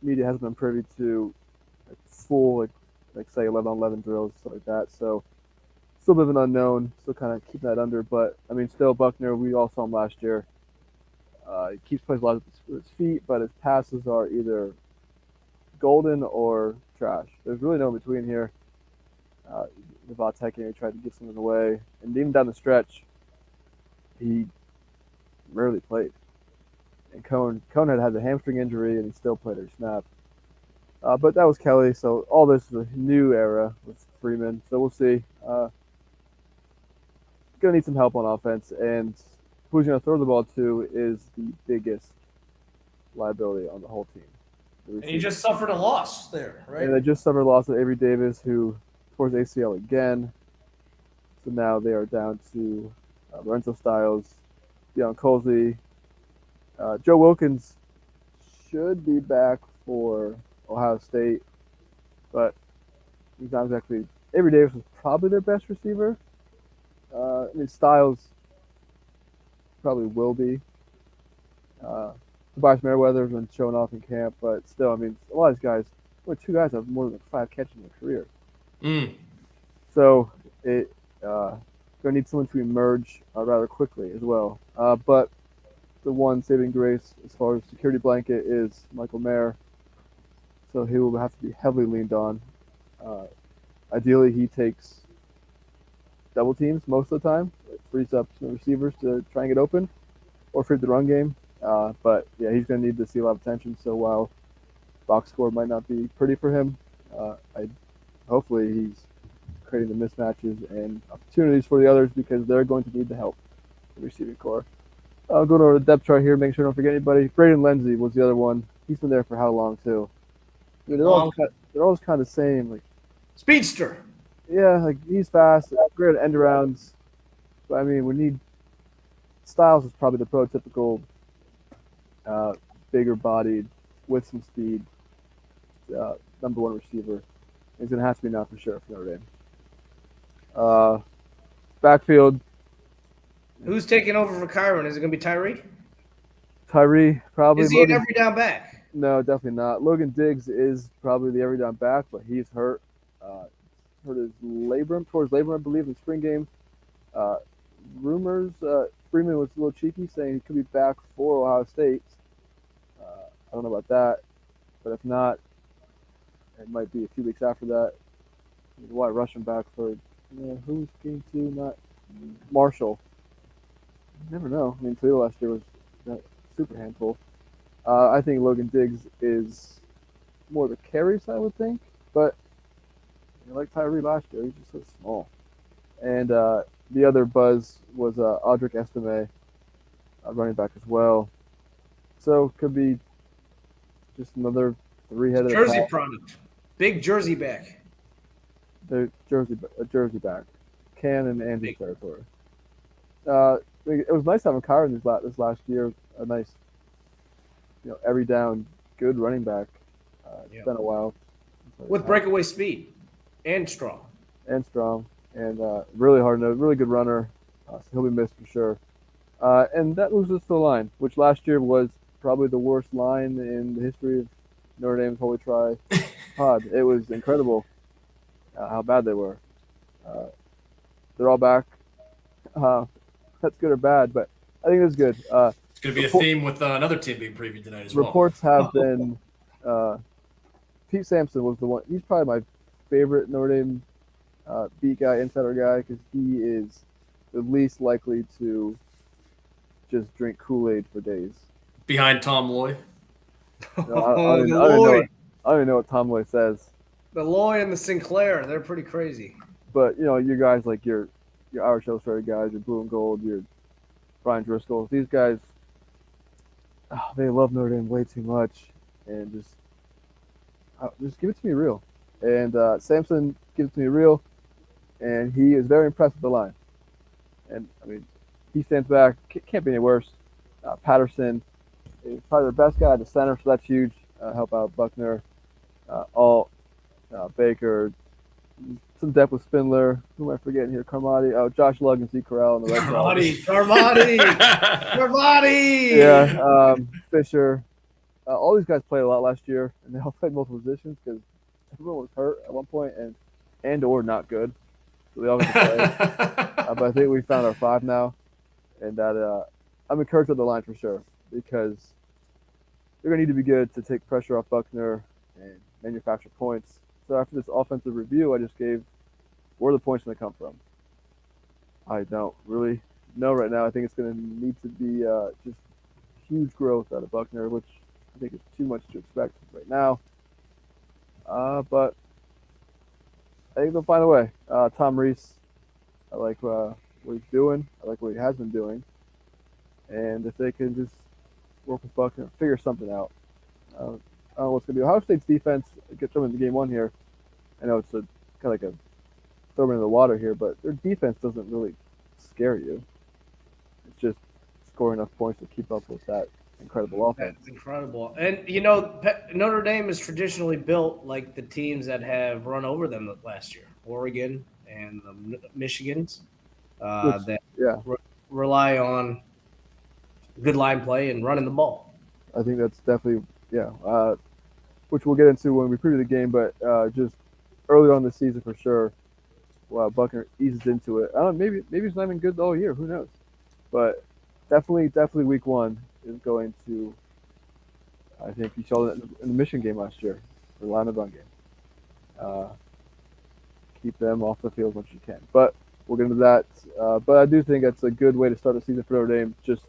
Media hasn't been privy to full, say 11-on-11 drills, stuff like that. So still a bit of an unknown. Still kind of keeping that under, but still Buckner. We all saw him last year. He keeps plays a lot with his feet, but his passes are either golden or trash. There's really no in between here. Vatek tried to get something away, and even down the stretch, he rarely played. And Cone had the hamstring injury, and he still played every snap. But that was Kelly, so all this is a new era with Freeman. So we'll see. Gonna need some help on offense, and who he's gonna throw the ball to is the biggest liability on the whole team. And he just suffered a loss there, right? And they just suffered a loss of Avery Davis, who tore his ACL again. So now they are down to Lorenzo Styles, Deion Colsey. Joe Wilkins should be back for Ohio State, but he's not exactly. Avery Davis was probably their best receiver. I mean, Styles probably will be. Tobias Merriweather's been showing off in camp, but still, I mean, a lot of these guys, only 2 guys have more than 5 catches in their career. So it going to need someone to emerge rather quickly as well. But the one saving grace as far as security blanket is Michael Mayer. So he will have to be heavily leaned on. Ideally, he takes double teams most of the time. It frees up some receivers to try and get open or free the run game. But yeah, he's going to need to see a lot of attention. So while box score might not be pretty for him, hopefully he's creating the mismatches and opportunities for the others because they're going to need the help, the receiving core. I'll go to the depth chart here, make sure I don't forget anybody. Braden Lenzy was the other one. He's been there for how long too? I mean, they're all kind of the same. Like speedster. Yeah, like he's fast, great at end arounds. But I mean, we need Styles is probably the prototypical bigger bodied with some speed number 1 receiver. He's gonna have to be now for sure for Notre Dame. Backfield. Who's taking over for Kyron? Is it gonna be Tyree? Tyree probably. Is he an every down back? No, definitely not. Logan Diggs is probably the every down back, but he's hurt. Hurt his labrum, tore his labrum, I believe, in spring game. Rumors, Freeman was a little cheeky, saying he could be back for Ohio State. I don't know about that, but if not, it might be a few weeks after that. Why rush him back for who's game 2? Not Marshall. You never know. I mean, Toledo last year was a super handful. I think Logan Diggs is more the carry side, I would think, but like Tyree last year, he's just so small. And the other buzz was Audric Estime, running back as well. So could be just another 3-headed Jersey attack. product, big Jersey back. The Jersey back, Can and Andrew territory. It was nice having Kyron this last year. A nice, every down good running back. It's been a while. With breakaway speed and strong. And really hard-nosed, really good runner. So he'll be missed for sure. And that moves us to the line, which last year was probably the worst line in the history of Notre Dame's Holy Tri pod. It was incredible how bad they were. They're all back. That's good or bad, but I think it's good. It's going to be a theme with another team being previewed tonight as well. Reports have been Pete Sampson was the one. He's probably my favorite Notre Dame beat guy, insider guy, because he is the least likely to just drink Kool-Aid for days. Behind Tom Loy. No, I don't even know what Tom Loy says. The Loy and the Sinclair, they're pretty crazy. But your guys like your Irish Illustrated guys, your Blue and Gold, your Brian Driscoll, these guys, they love Notre Dame way too much, and just give it to me real. And Sampson gives it to me real, and he is very impressed with the line. And I mean, he stands back, can't be any worse. Patterson is probably the best guy at the center, so that's huge. Help out Buckner, Baker, some depth with Spindler. Who am I forgetting here? Carmody. Oh, Josh Lugg and Zeke Corral on the right side. Carmody. Yeah, Fisher. All these guys played a lot last year, and they all played multiple positions because everyone was hurt at one point and or not good. So they all got to play. But I think we found our 5 now, and that I'm encouraged with the line for sure because they're going to need to be good to take pressure off Buckner and manufacture points. So after this offensive review I just gave, where are the points going to come from? I don't really know right now. I think it's going to need to be just huge growth out of Buckner, which I think is too much to expect right now. But I think they'll find a way. Tom Reese, I like what he's doing. I like what he has been doing. And if they can just work with Buckner, figure something out. I don't know what's going to do. Ohio State's defense gets them into game one here. I know it's kind of like a throw them into the water here, but their defense doesn't really scare you. It's just scoring enough points to keep up with that incredible offense. That's incredible. And, Notre Dame is traditionally built like the teams that have run over them last year, Oregon and the Michigans, that rely on good line play and running the ball. I think that's definitely, which we'll get into when we preview the game, but just early on in the season for sure, Buckner eases into it. I don't know, maybe he's not even good all year. Who knows? But definitely week one is going to, I think you saw that in the Michigan game last year, the line of run game. Keep them off the field as much as you can. But we'll get into that. But I do think that's a good way to start the season for Notre Dame. Just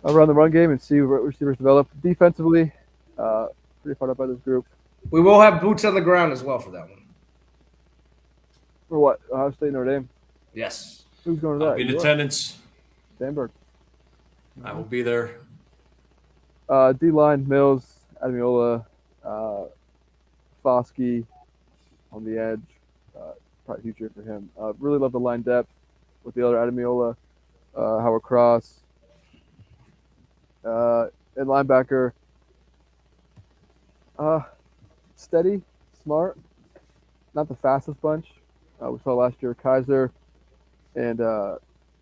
around the run game and see what receivers develop. Defensively, pretty far up by this group. We will have boots on the ground as well for that one. For what? Ohio State, Notre Dame? Yes. Who's going to that? I'll be in attendance. Sandberg. I will be there. D-line, Mills, Adamiola, Foskey on the edge. Probably future for him. Really love the line depth with the other Adamiola, Howard Cross. And linebacker, steady, smart, not the fastest bunch. We saw last year Kaiser and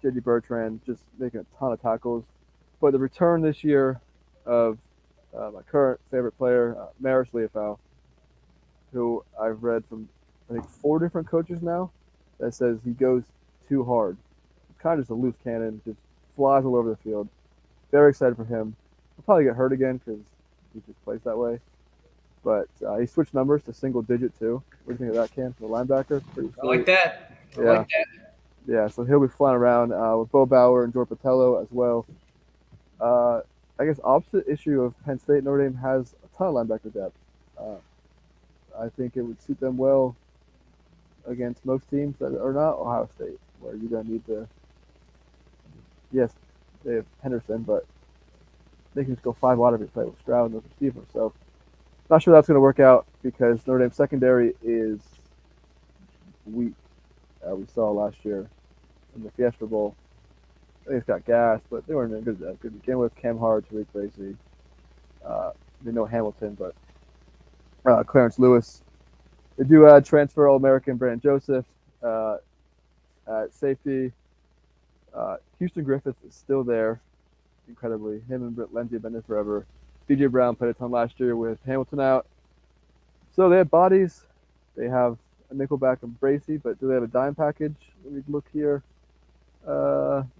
J.D. Bertrand just making a ton of tackles. But the return this year of my current favorite player, Maris Leofau, who I've read from, I think, 4 different coaches now, that says he goes too hard. Kind of just a loose cannon, just flies all over the field. Very excited for him. He'll probably get hurt again because he just plays that way. But he switched numbers to single digit too. What do you think of that, Cam? For the linebacker? I like that. I like that. Yeah, so he'll be flying around with Bo Bauer and George Patello as well. I guess opposite issue of Penn State, Notre Dame has a ton of linebacker depth. I think it would suit them well against most teams that are not Ohio State, where you're going to need to, yes, they have Henderson, but they can just go 5 wide if you play with Stroud and those receivers. So not sure that's going to work out because Notre Dame's secondary is weak. We saw last year in the Fiesta Bowl. I think it's got gas, but they weren't good to begin with. Cam Hart, Tariq Bracy. They know Hamilton, but Clarence Lewis. They do add transfer All-American Brandon Joseph at safety. Houston Griffith is still there, incredibly. Him and Britt Lindsey have been there forever. DJ Brown played a ton last year with Hamilton out. So they have bodies. They have a nickelback and Bracy, but do they have a dime package? Let me look here.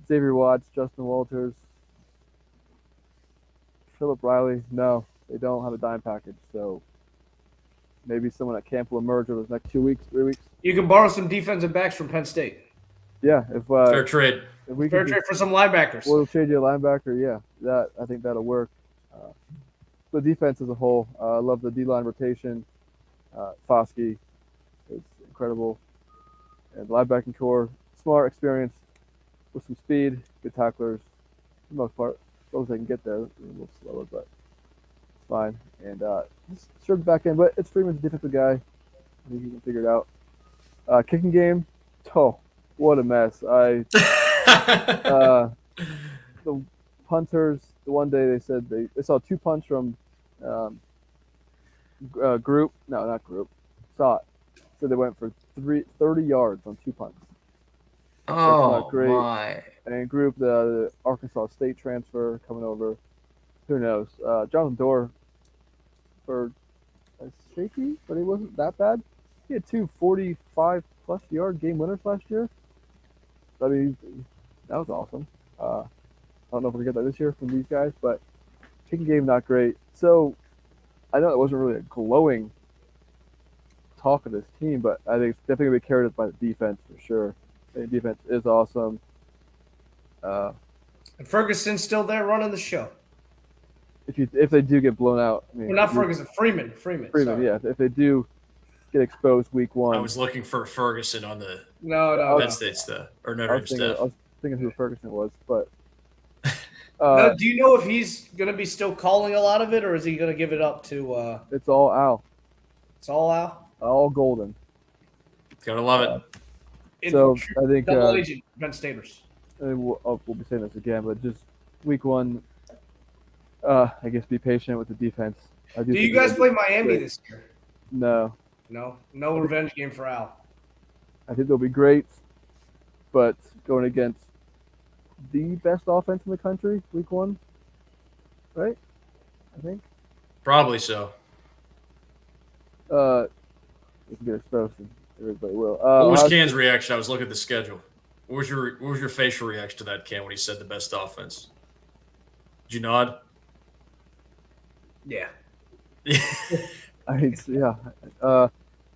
Xavier Watts, Justin Walters, Philip Riley. No, they don't have a dime package. So maybe someone at camp will emerge over the next 2 weeks, 3 weeks. You can borrow some defensive backs from Penn State. Yeah, if fair trade. If we fair trade for some linebackers. We'll trade you a linebacker. Yeah, I think that'll work. The defense as a whole, I love the D-line rotation. Foskey is incredible, and the linebacking core, smart, experienced, with some speed, good tacklers. For the most part, as long as they can get there, a little slower, but it's fine. And just serve the back end, but it's Freeman's a defensive guy. I think he can figure it out. Kicking game, what a mess. The punters, the one day they said they saw 2 punts from group. No, not group. Saw it. So they went for 30 yards on 2 punts. Oh, great. my. And group, the Arkansas State transfer coming over. Who knows? Jonathan Dorr for a safety, but he wasn't that bad. He had 2 45-plus yard game winners last year. I mean, that was awesome. I don't know if we're going to get that this year from these guys, but kicking game not great. So I know it wasn't really a glowing talk of this team, but I think it's definitely going to be carried by the defense for sure. The defense is awesome. And Ferguson's still there running the show. If they do get blown out, I mean, Well, not Ferguson, Freeman. Freeman, sorry. yeah. If they do get exposed week one, I was looking for Ferguson on the No. Penn State's or I Notre was Dame thinking, staff. I was thinking who Ferguson was, but Now, do you know if he's going to be still calling a lot of it, or is he going to give it up to it's all Al, it's all Al? all golden. Gotta love it. So I think Double agent Penn Staters. and we'll be saying this again, but just week one, I guess be patient with the defense. Do you guys play Miami great. this year? No, No revenge game for Al. I think they'll be great, but going against the best offense in the country, week one, right? I think. Probably so. We can get exposed, and everybody will. What was Ohio Can's reaction? I was looking at the schedule. What was your facial reaction to that, Can, when he said the best offense? Did you nod? Yeah. yeah. So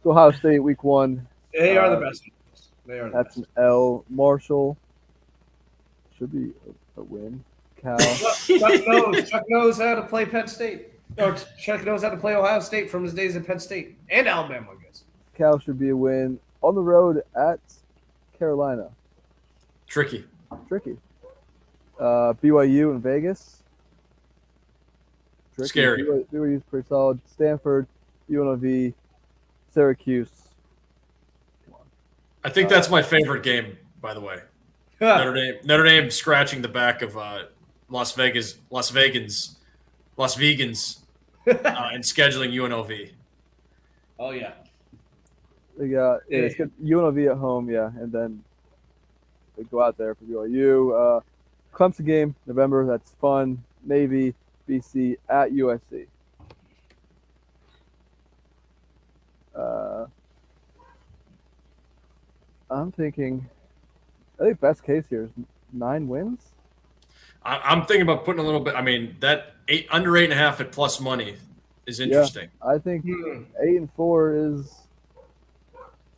Ohio State week one. They are the best. They are the That's best. an L. Marshall should be a win. Cal. Chuck knows how to play Penn State. Or Chuck knows how to play Ohio State from his days at Penn State and Alabama, I guess. Cal should be a win on the road at Carolina. Tricky. Tricky. BYU in Vegas. Tricky. Scary. BYU's pretty solid. Stanford, UNLV, Syracuse. I think that's my favorite game, by the way. Notre Dame scratching the back of Las Vegans, and scheduling UNLV. Oh yeah. They got it's got UNLV at home, yeah, and then they go out there for BYU. Clemson game, November. That's fun. Navy, BC at USC. I'm thinking. I think best case here is 9 wins. I'm thinking about putting a little bit. I mean, that under 8.5 at plus money is interesting. I think 8-4 is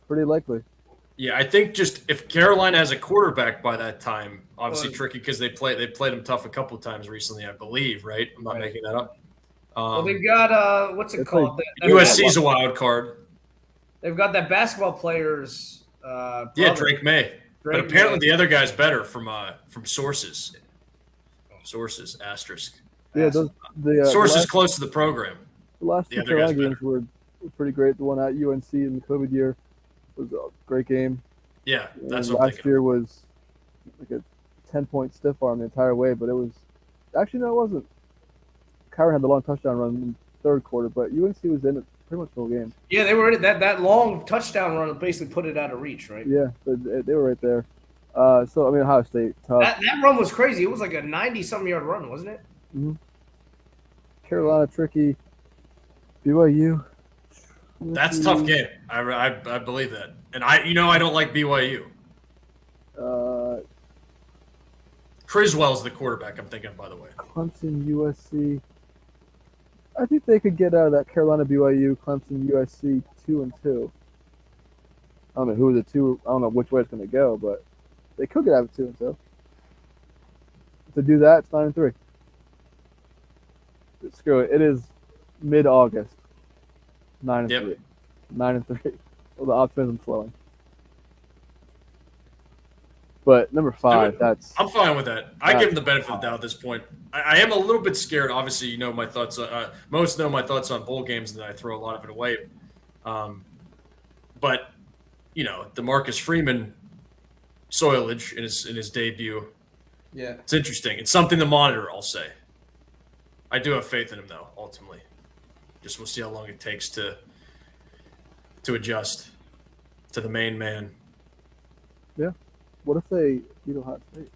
pretty likely. Yeah, I think just if Carolina has a quarterback by that time, obviously tricky because they played them tough a couple of times recently, I believe. Right? I'm not making that up. Well, they've got what's it called? USC's a wild card. They've got that basketball player's. Yeah, Drake May. But apparently May. the other guy's better from sources. Sources asterisk. Yeah, the Sources close to the program. The last The two other Carolina guy's games were pretty great. The one at UNC in the COVID year was a great game. Yeah, that's and what I'm last thinking. year was like a 10-point stiff arm the entire way, but it was actually no, it wasn't. Kyron had the long touchdown run in the third quarter, but UNC was in it pretty much the whole game. Yeah, they were in it. That long touchdown run basically put it out of reach, right? Yeah, they were right there. So I mean, Ohio State tough. That run was crazy. It was like a 90-something yard run, wasn't it? Mm-hmm. Carolina tricky. BYU. That's a tough game. I believe that, and I don't like BYU. Criswell's the quarterback I'm thinking of, by the way. Clemson, USC. I think they could get out of that Carolina, BYU, Clemson, USC 2-2. I don't know who the two. I don't know which way it's going to go, but they could get out of 2-2. To do that, it's 9-3. Screw it. It is mid-August. 9-3. Yep. 9-3. Well, the optimism's flowing. But number 5, that's. I'm fine with that. I give him the benefit of the doubt at this point. I am a little bit scared. Obviously, you know my thoughts. Most know my thoughts on bowl games, and then I throw a lot of it away. But the Marcus Freeman soilage in his debut. Yeah. It's interesting. It's something to monitor, I'll say. I do have faith in him, though, ultimately. Just we'll see how long it takes to adjust to the main man. Yeah. What if they beat Ohio State?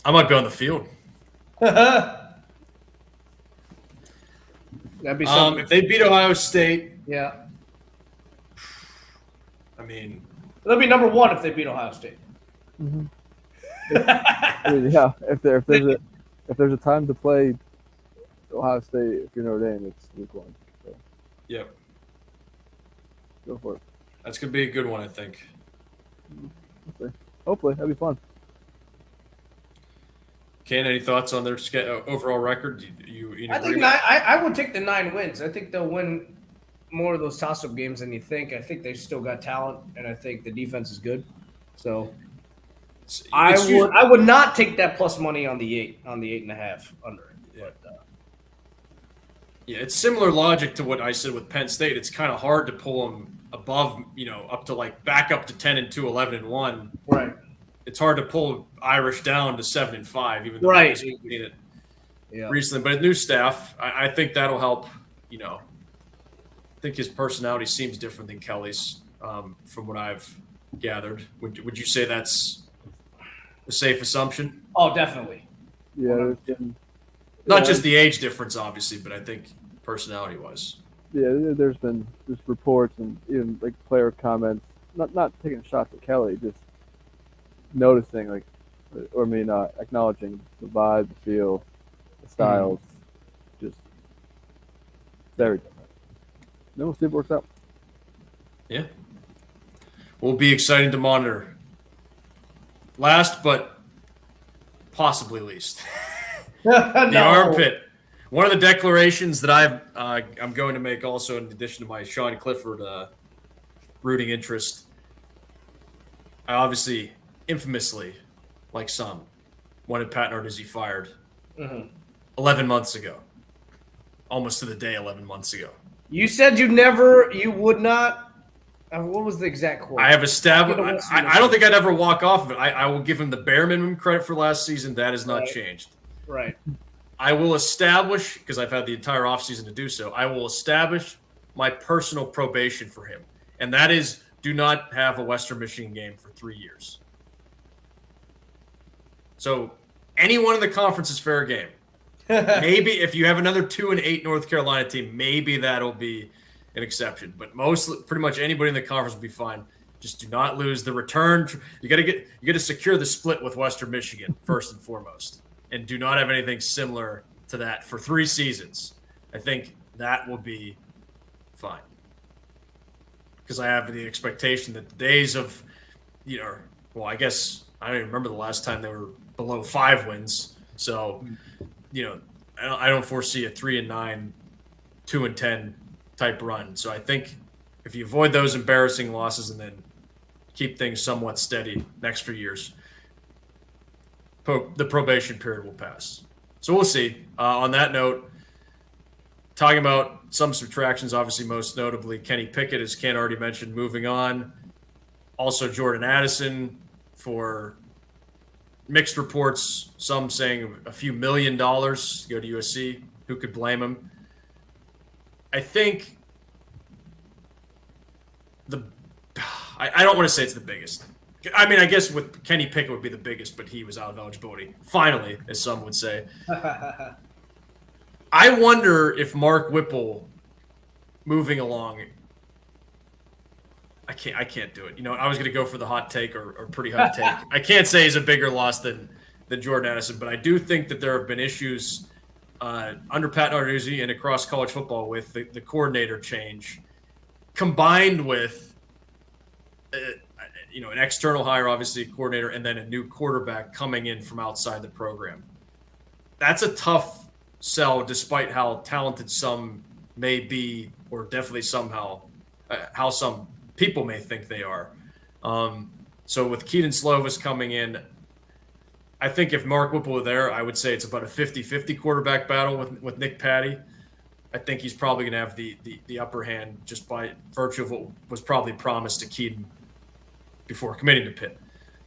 I might be on the field. That'd be something. If they beat Ohio State, Yeah. I mean, They'll be number 1 if they beat Ohio State. Mm-hmm. I mean, yeah. If there's a time to play Ohio State, if you're Notre Dame, it's week 1. So. yep. Go for it. That's going to be a good one, I think. Hopefully, that'd be fun. Ken, any thoughts on their overall record? I think I would take the 9 wins. I think they'll win more of those toss-up games than you think. I think they've still got talent, and I think the defense is good. So I would not take that plus money on the 8.5 under. Yeah. But, yeah, it's similar logic to what I said with Penn State. It's kind of hard to pull them above, up to back up to 10-2, 11-1. right. It's hard to pull Irish down to 7-5, even though Right. we've seen it Yeah. recently. But a new staff, I think that'll help. I think his personality seems different than Kelly's, from what I've gathered. Would you say that's a safe assumption? Oh, definitely. Yeah, there's been, Not just the age difference, obviously, but I think personality-wise. there's been just reports and even player comments, not taking shots at Kelly, just noticing acknowledging the vibe, the feel, the styles, just very different. Then we'll see if it works out. Yeah. Will be exciting to monitor. Last but possibly least, the armpit. One of the declarations that I'm going to make also, in addition to my Sean Clifford rooting interest, I obviously, infamously, like some, wanted Pat Narduzzi fired 11 months ago. Almost to the day 11 months ago. You said you would not. What was the exact quote? I have established. I don't think I'd ever walk off of it. I will give him the bare minimum credit for last season. That has not changed. Right. I will establish, because I've had the entire offseason to do so, I will establish my personal probation for him. And that is, do not have a Western Michigan game for 3 years. So anyone in the conference is fair game. Maybe if you have another 2-8 North Carolina team, maybe that'll be an exception. But pretty much anybody in the conference will be fine. Just do not lose the return. You got to secure the split with Western Michigan first and foremost, and do not have anything similar to that for 3 seasons. I think that will be fine, because I have the expectation that the days of, I guess I don't even remember the last time they were below 5 wins. So, I don't foresee a 3-9, 2-10 type run. So I think if you avoid those embarrassing losses and then keep things somewhat steady next few years, the probation period will pass. So we'll see. On that note, talking about some subtractions, obviously most notably Kenny Pickett, as Ken already mentioned, moving on. Also Jordan Addison, for mixed reports, some saying a few $1 million to go to USC. Who could blame him? I think I don't want to say it's the biggest. I mean, I guess with Kenny Pickett would be the biggest, but he was out of eligibility. Finally, as some would say. I wonder if Mark Whipple moving along. I can't do it. I was going to go for the hot take or pretty hot take. I can't say he's a bigger loss than Jordan Addison, but I do think that there have been issues under Pat Narduzzi and across college football with the coordinator change, combined with an external hire, obviously a coordinator, and then a new quarterback coming in from outside the program. That's a tough sell, despite how talented some may be, or definitely somehow how some people may think they are. So with Keaton Slovis coming in, I think if Mark Whipple were there, I would say it's about a 50-50 quarterback battle with Nick Patty. I think he's probably going to have the upper hand just by virtue of what was probably promised to Keaton before committing to Pitt.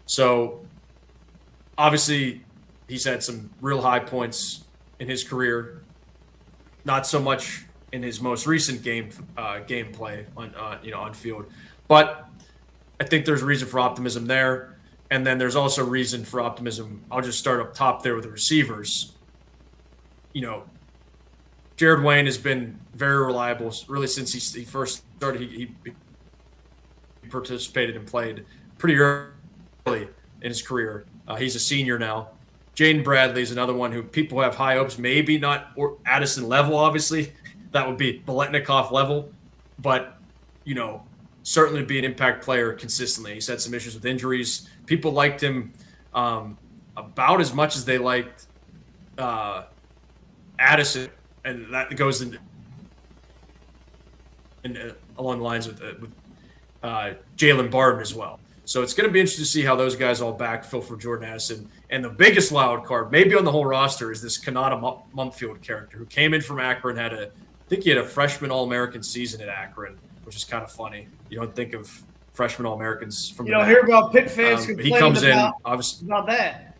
So obviously he's had some real high points in his career, not so much in his most recent gameplay on field, but I think there's reason for optimism there. And then there's also reason for optimism. I'll just start up top there with the receivers. Jared Wayne has been very reliable, really, since he first started. He participated and played pretty early in his career. He's a senior now. Jaden Bradley is another one who people have high hopes, maybe not Addison level, obviously. That would be Biletnikoff level. But, certainly be an impact player consistently. He's had some issues with injuries. People liked him about as much as they liked Addison, and that goes in along the lines with Jalen Barden as well. So it's going to be interesting to see how those guys all backfill for Jordan Addison. And the biggest wild card, maybe on the whole roster, is this Kanata Mumpfield character who came in from Akron, I think he had a freshman All-American season at Akron, which is kind of funny. You don't think of freshman All-Americans from you don't hear about Pitt fans he comes in, obviously. About that.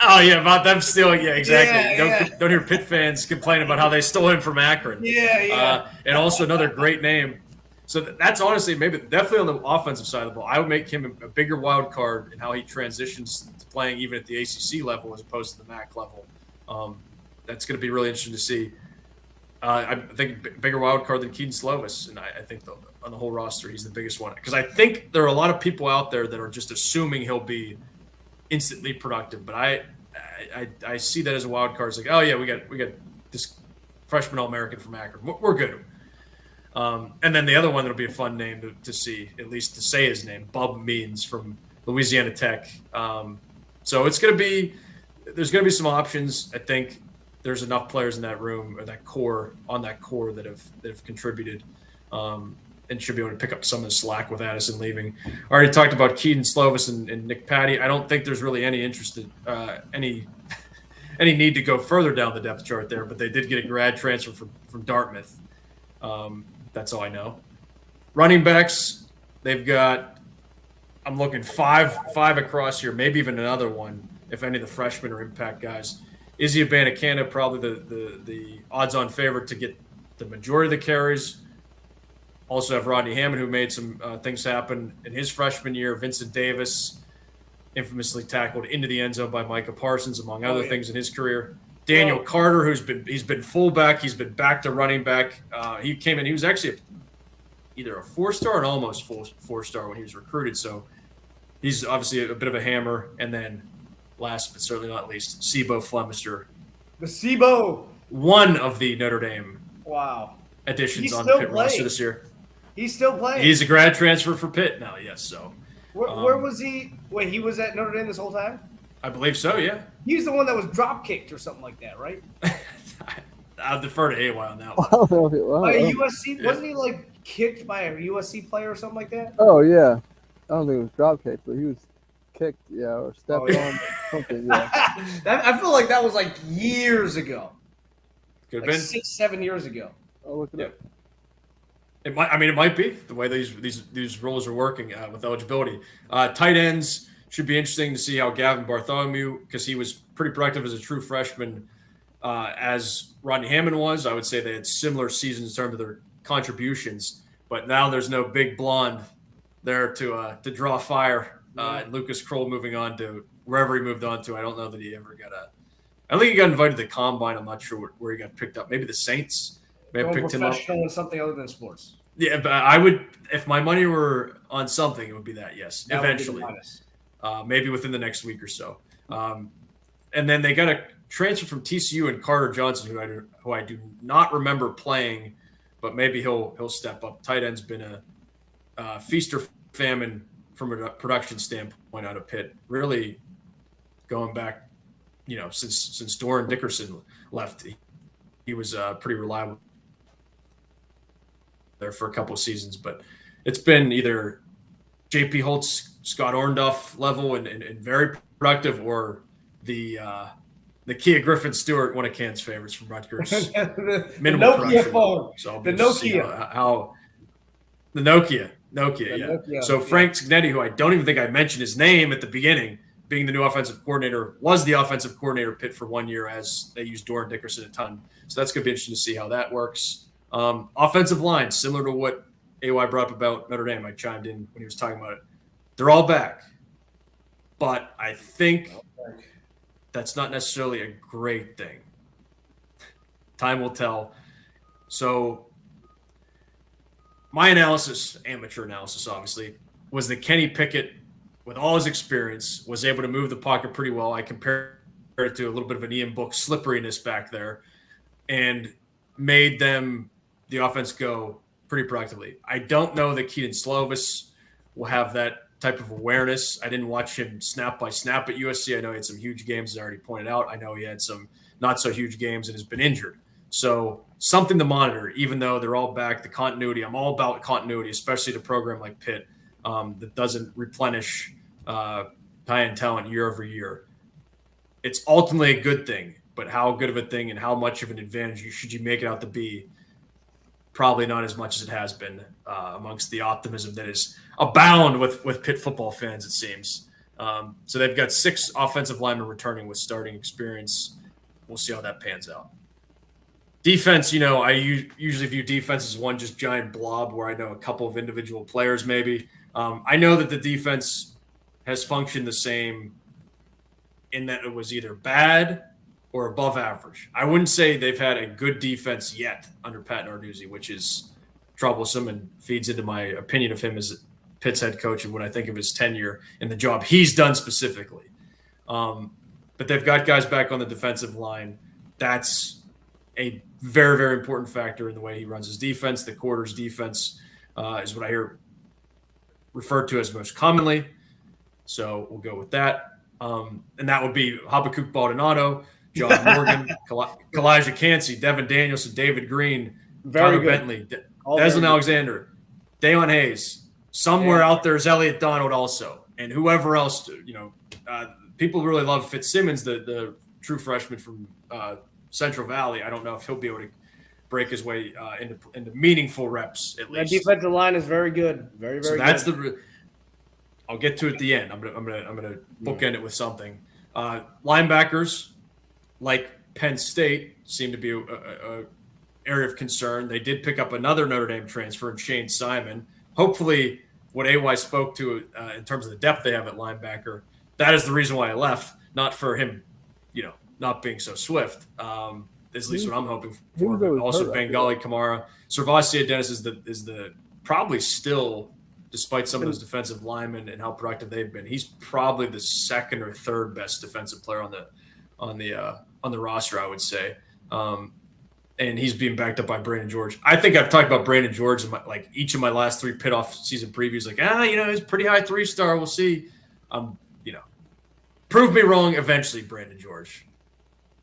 Oh, yeah, about them stealing. Yeah, exactly. Yeah, don't hear Pitt fans complain about how they stole him from Akron. Yeah. And also another great name. So that's honestly definitely on the offensive side of the ball. I would make him a bigger wild card in how he transitions to playing even at the ACC level as opposed to the MAC level. That's going to be really interesting to see. I think bigger wild card than Keaton Slovis, and I think on the whole roster he's the biggest one because I think there are a lot of people out there that are just assuming he'll be instantly productive, but I see that as a wild card. It's like, oh yeah, we got this freshman All-American from Akron. We're good. And then the other one that'll be a fun name to see, at least to say his name, Bub Means from Louisiana Tech. So there's going to be some options. I think there's enough players in that room or that core that have contributed and should be able to pick up some of the slack with Addison leaving. I already talked about Keaton Slovis and Nick Patty. I don't think there's really any any need to go further down the depth chart there, but they did get a grad transfer from Dartmouth. That's all I know. Running backs, they've got, I'm looking five across here, maybe even another one if any of the freshmen are impact guys. Izzy Abanikanda, probably the odds-on favorite to get the majority of the carries. Also have Rodney Hammond, who made some things happen in his freshman year. Vincent Davis, infamously tackled into the end zone by Micah Parsons, among other things in his career. Daniel Carter, he's been fullback, he's been back to running back. He came in, he was actually either a 4-star and almost 4-star when he was recruited. So he's obviously a bit of a hammer. And then last but certainly not least, Sebo Flemister. The Sebo. One of the Notre Dame additions on the Pitt roster this year. He's still playing. He's a grad transfer for Pitt now, yes. So where was he? Wait, he was at Notre Dame this whole time? I believe so, yeah. He's the one that was drop kicked or something like that, right? I'll defer to AY on that one. I don't know if it was. By a USC, wasn't he like kicked by a USC player or something like that? Oh yeah, I don't think it was drop kicked, but he was kicked, or stepped on something. Yeah, I feel like that was like years ago. Could have Like been 6-7 years ago. I'll look it up. It might. I mean, it might be the way these roles are working with eligibility. Tight ends should be interesting to see how Gavin Bartholomew, because he was pretty productive as a true freshman, as Rodney Hammond was. I would say they had similar seasons in terms of their contributions, but now there's no big blonde there to draw fire. And Lucas Kroll moving on to wherever he moved on to. I don't know that he ever got I think he got invited to the Combine. I'm not sure where he got picked up. Maybe the Saints may have picked him up. Professional in something other than sports. Yeah, but I would, if my money were on something, it would be that. Yes, That eventually, maybe within the next week or so. And then they got a transfer from TCU and Carter Johnson, who I do not remember playing, but maybe he'll step up. Tight end's been a feast or famine from a production standpoint out of Pitt. Really going back, since Doran Dickerson left, he was pretty reliable there for a couple of seasons. But it's been either J.P. Holtz, Scott Orndorff level and very productive, or the Kia Griffin Stewart, one of Can's favorites from Rutgers. Minimal production. So the Nokia. The Nokia, yeah. Nokia, so Frank Cignetti, who I don't even think I mentioned his name at the beginning, being the new offensive coordinator, was the offensive coordinator at Pitt for 1 year as they used Doran Dickerson a ton. So that's going to be interesting to see how that works. Offensive line, similar to what AY brought up about Notre Dame. I chimed in when he was talking about it. They're all back. But I think that's not necessarily a great thing. Time will tell. So my analysis, amateur analysis obviously, was that Kenny Pickett, with all his experience, was able to move the pocket pretty well. I compared it to a little bit of an Ian Book slipperiness back there and made them, the offense, go pretty productively. I don't know that Keaton Slovis will have that type of awareness. I didn't watch him snap by snap at USC. I know he had some huge games, as I already pointed out. I know he had some not so huge games and has been injured. So something to monitor, even though they're all back. The continuity, I'm all about continuity, especially to a program like Pitt that doesn't replenish high-end talent year over year. It's ultimately a good thing, but how good of a thing and how much of an advantage should you make it out to be? Probably not as much as it has been amongst the optimism that is abound with Pitt football fans, it seems. So they've got 6 offensive linemen returning with starting experience. We'll see how that pans out. Defense, I usually view defense as one just giant blob where I know a couple of individual players maybe. I know that the defense has functioned the same in that it was either bad or above average. I wouldn't say they've had a good defense yet under Pat Narduzzi, which is troublesome and feeds into my opinion of him as Pitt's head coach and when I think of his tenure and the job he's done specifically. But they've got guys back on the defensive line. That's a very, very important factor in the way he runs his defense. The quarters defense is what I hear referred to as most commonly. So we'll go with that. And that would be Habakkuk Baldonado, John Morgan, Kalijah Cansey, Devin Danielson, David Green, Tyler Bentley, Desmond Alexander, Dayon Hayes. Somewhere out there is Elliot Donald also. And whoever else, people really love Fitzsimmons, the true freshman from Central Valley. I don't know if he'll be able to break his way into meaningful reps at least. That defensive line is very good, very, very. So that's good. I'll get to it at the end. I'm gonna bookend it with something. Linebackers, like Penn State, seem to be a area of concern. They did pick up another Notre Dame transfer in Shane Simon. Hopefully, what AY spoke to in terms of the depth they have at linebacker, that is the reason why I left. Not for him, not being so swift. At least what I'm hoping for. But also, Bengali Kamara, Servasia Dennis is the probably still, despite some of those defensive linemen and how productive they've been, he's probably the second or third best defensive player on the roster, I would say. And he's being backed up by Brandon George. I think I've talked about Brandon George in each of my last 3 pit off season previews. He's a pretty high 3-star. We'll see. Prove me wrong eventually, Brandon George.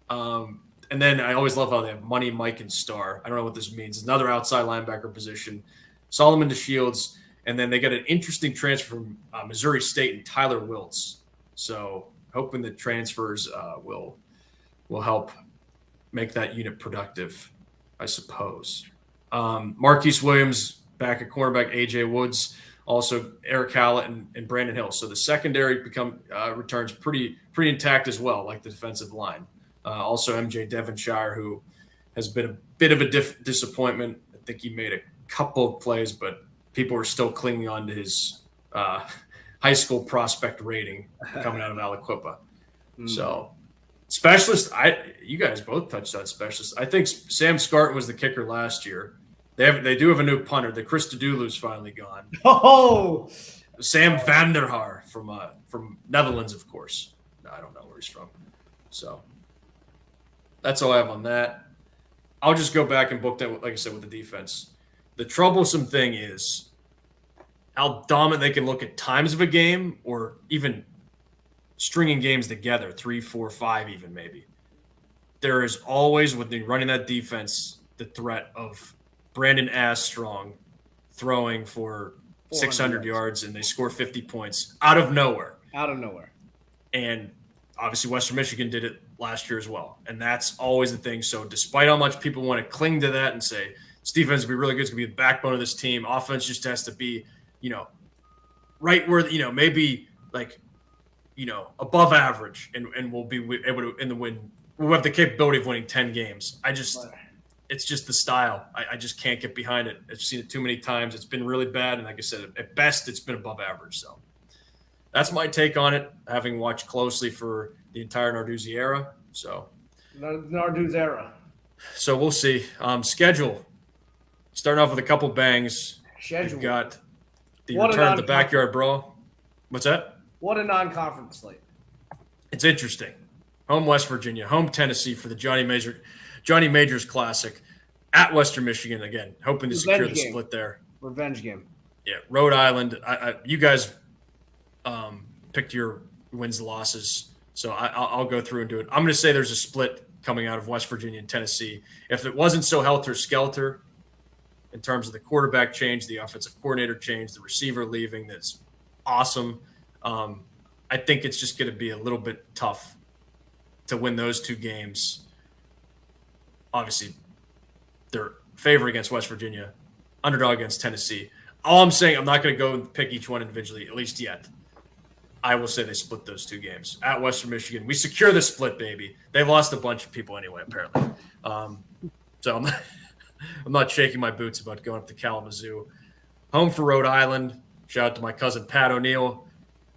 And then I always love how they have Money, Mike, and Star. I don't know what this means. Another outside linebacker position. Solomon DeShields. And then they got an interesting transfer from Missouri State and Tyler Wiltz. So hoping the transfers will help make that unit productive, I suppose. Marquise Williams back at cornerback, AJ Woods, also Eric Hallett and Brandon Hill. So the secondary returns pretty intact as well, like the defensive line. Also MJ Devonshire, who has been a bit of a disappointment. I think he made a couple of plays, but people are still clinging on to his high school prospect rating coming out of Aliquippa. So specialist, you guys both touched on specialists. I think Sam Scarton was the kicker last year. They do have a new punter. The Chris Dedulu's finally gone. Oh, Sam van der Haar from Netherlands, of course. No, I don't know where he's from. So that's all I have on that. I'll just go back and book that, like I said, with the defense. The troublesome thing is how dominant they can look at times of a game or even stringing games together, 3, 4, 5 even maybe. There is always, when they're running that defense, the threat of Brandon Strong throwing for 600 yards and they score 50 points out of nowhere. And obviously Western Michigan did it last year as well. And that's always the thing. So despite how much people want to cling to that and say, this defense will be really good, it's going to be the backbone of this team, offense just has to be, right where, maybe above average and we'll be able to, in the win, we'll have the capability of winning 10 games. It's just the style. I just can't get behind it. I've seen it too many times. It's been really bad. And like I said, at best, it's been above average. So that's my take on it, having watched closely for the entire Narduzzi era. So Narduzzi era. So we'll see. Schedule. Starting off with a couple bangs. We've got the return of the backyard brawl. What's that? What a non-conference slate. It's interesting. Home West Virginia, home Tennessee for the Johnny Majors Classic. At Western Michigan again, hoping to secure Revenge the game. split there. Revenge game. Yeah, Rhode Island. You guys picked your wins and losses, so I'll go through and do it. I'm going to say there's a split coming out of West Virginia and Tennessee. If it wasn't so helter-skelter in terms of the quarterback change, the offensive coordinator change, the receiver leaving, that's awesome. I think it's just going to be a little bit tough to win those two games. Obviously, they're favored against West Virginia, underdog against Tennessee. All I'm saying, I'm not going to go and pick each one individually, at least yet. I will say they split those two games. At Western Michigan, we secure the split, baby. They lost a bunch of people anyway, apparently. So I'm not shaking my boots about going up to Kalamazoo. Home for Rhode Island. Shout out to my cousin Pat O'Neill,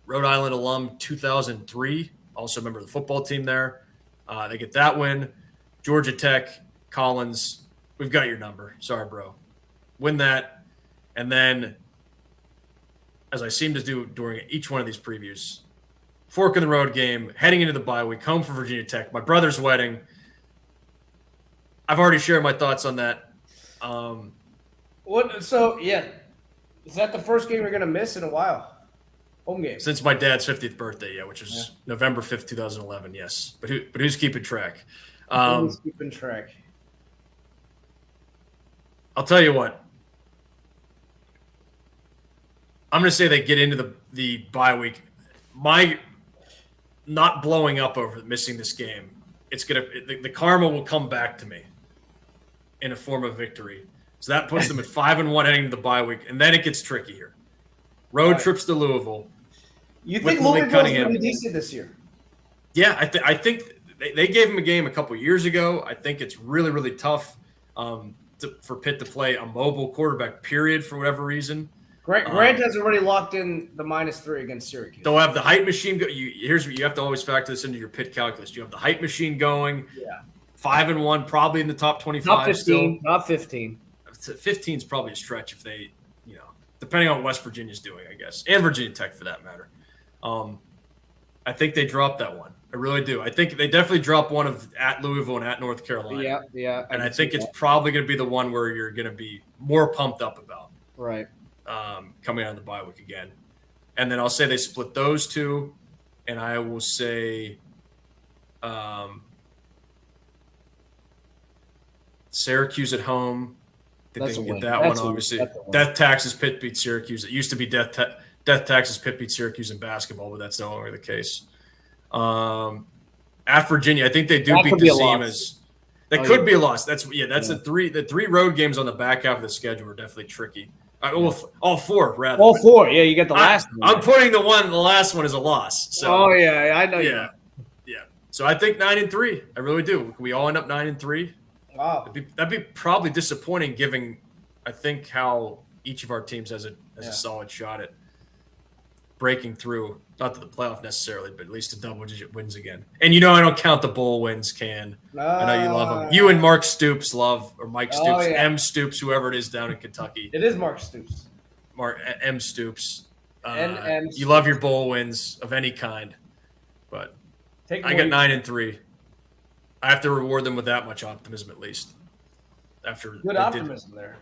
Rhode Island alum 2003. Also a member of the football team there. They get that win. Georgia Tech, Collins, we've got your number. Sorry, bro. Win that. And then, as I seem to do during each one of these previews, fork in the road game, heading into the bye week, home for Virginia Tech, my brother's wedding. I've already shared my thoughts on that. So, yeah. Is that the first game you're going to miss in a while? Home game. Since my dad's 50th birthday, yeah, which was November 5th, 2011, yes. But who's keeping track? Who's keeping track? I'll tell you what. I'm going to say they get into the bye week. My not blowing up over missing this game, the karma will come back to me in a form of victory. So that puts them at 5-1 heading to the bye week, and then it gets tricky here. Road trips to Louisville. You think Malik Louisville's Cunningham. going to be decent this year? Yeah, I think they gave him a game a couple years ago. I think it's really, really tough for Pitt to play a mobile quarterback, period, for whatever reason. Grant has already locked in the -3 against Syracuse. They'll have the height machine. Here's what you have to always factor this into your Pitt calculus. You have the height machine going. Yeah. 5-1, probably in the top 25. Top 15. Still. Top 15. 15 is probably a stretch if they, depending on what West Virginia's doing, I guess, and Virginia Tech for that matter. I think they dropped that one. I really do. I think they definitely dropped one at Louisville and at North Carolina. Yeah. And I think it's probably going to be the one where you're going to be more pumped up about. Right. Coming out of the bye week again. And then I'll say they split those two, and I will say Syracuse at home. I think That's they a can win. get that That's one, a- obviously. that's a win. Death taxes, Pitt beat Syracuse. It used to be death taxes, Pitt beat Syracuse in basketball, but that's no longer the case. At Virginia, I think they do That beat could the be a same loss. as – that Oh, could yeah. be a loss. That's the three road games on the back half of the schedule are definitely tricky. All four, rather. All four. Yeah, you get the last one. I'm putting the last one as a loss. So Oh, yeah. I know you. yeah. So I think 9-3. I really do. Can we all end up 9-3? Wow. That'd be probably disappointing, given I think how each of our teams has a solid shot at breaking through. Not to the playoff necessarily, but at least to double-digit wins again. And I don't count the bowl wins, Can. I know you love them. You and Mark Stoops Mike Stoops, Oh, yeah. M Stoops, whoever it is down in Kentucky. It is Mark Stoops. M Stoops. M. You love your bowl wins of any kind, but Take I got 9-3. I have to reward them with that much optimism at least. After Good optimism there.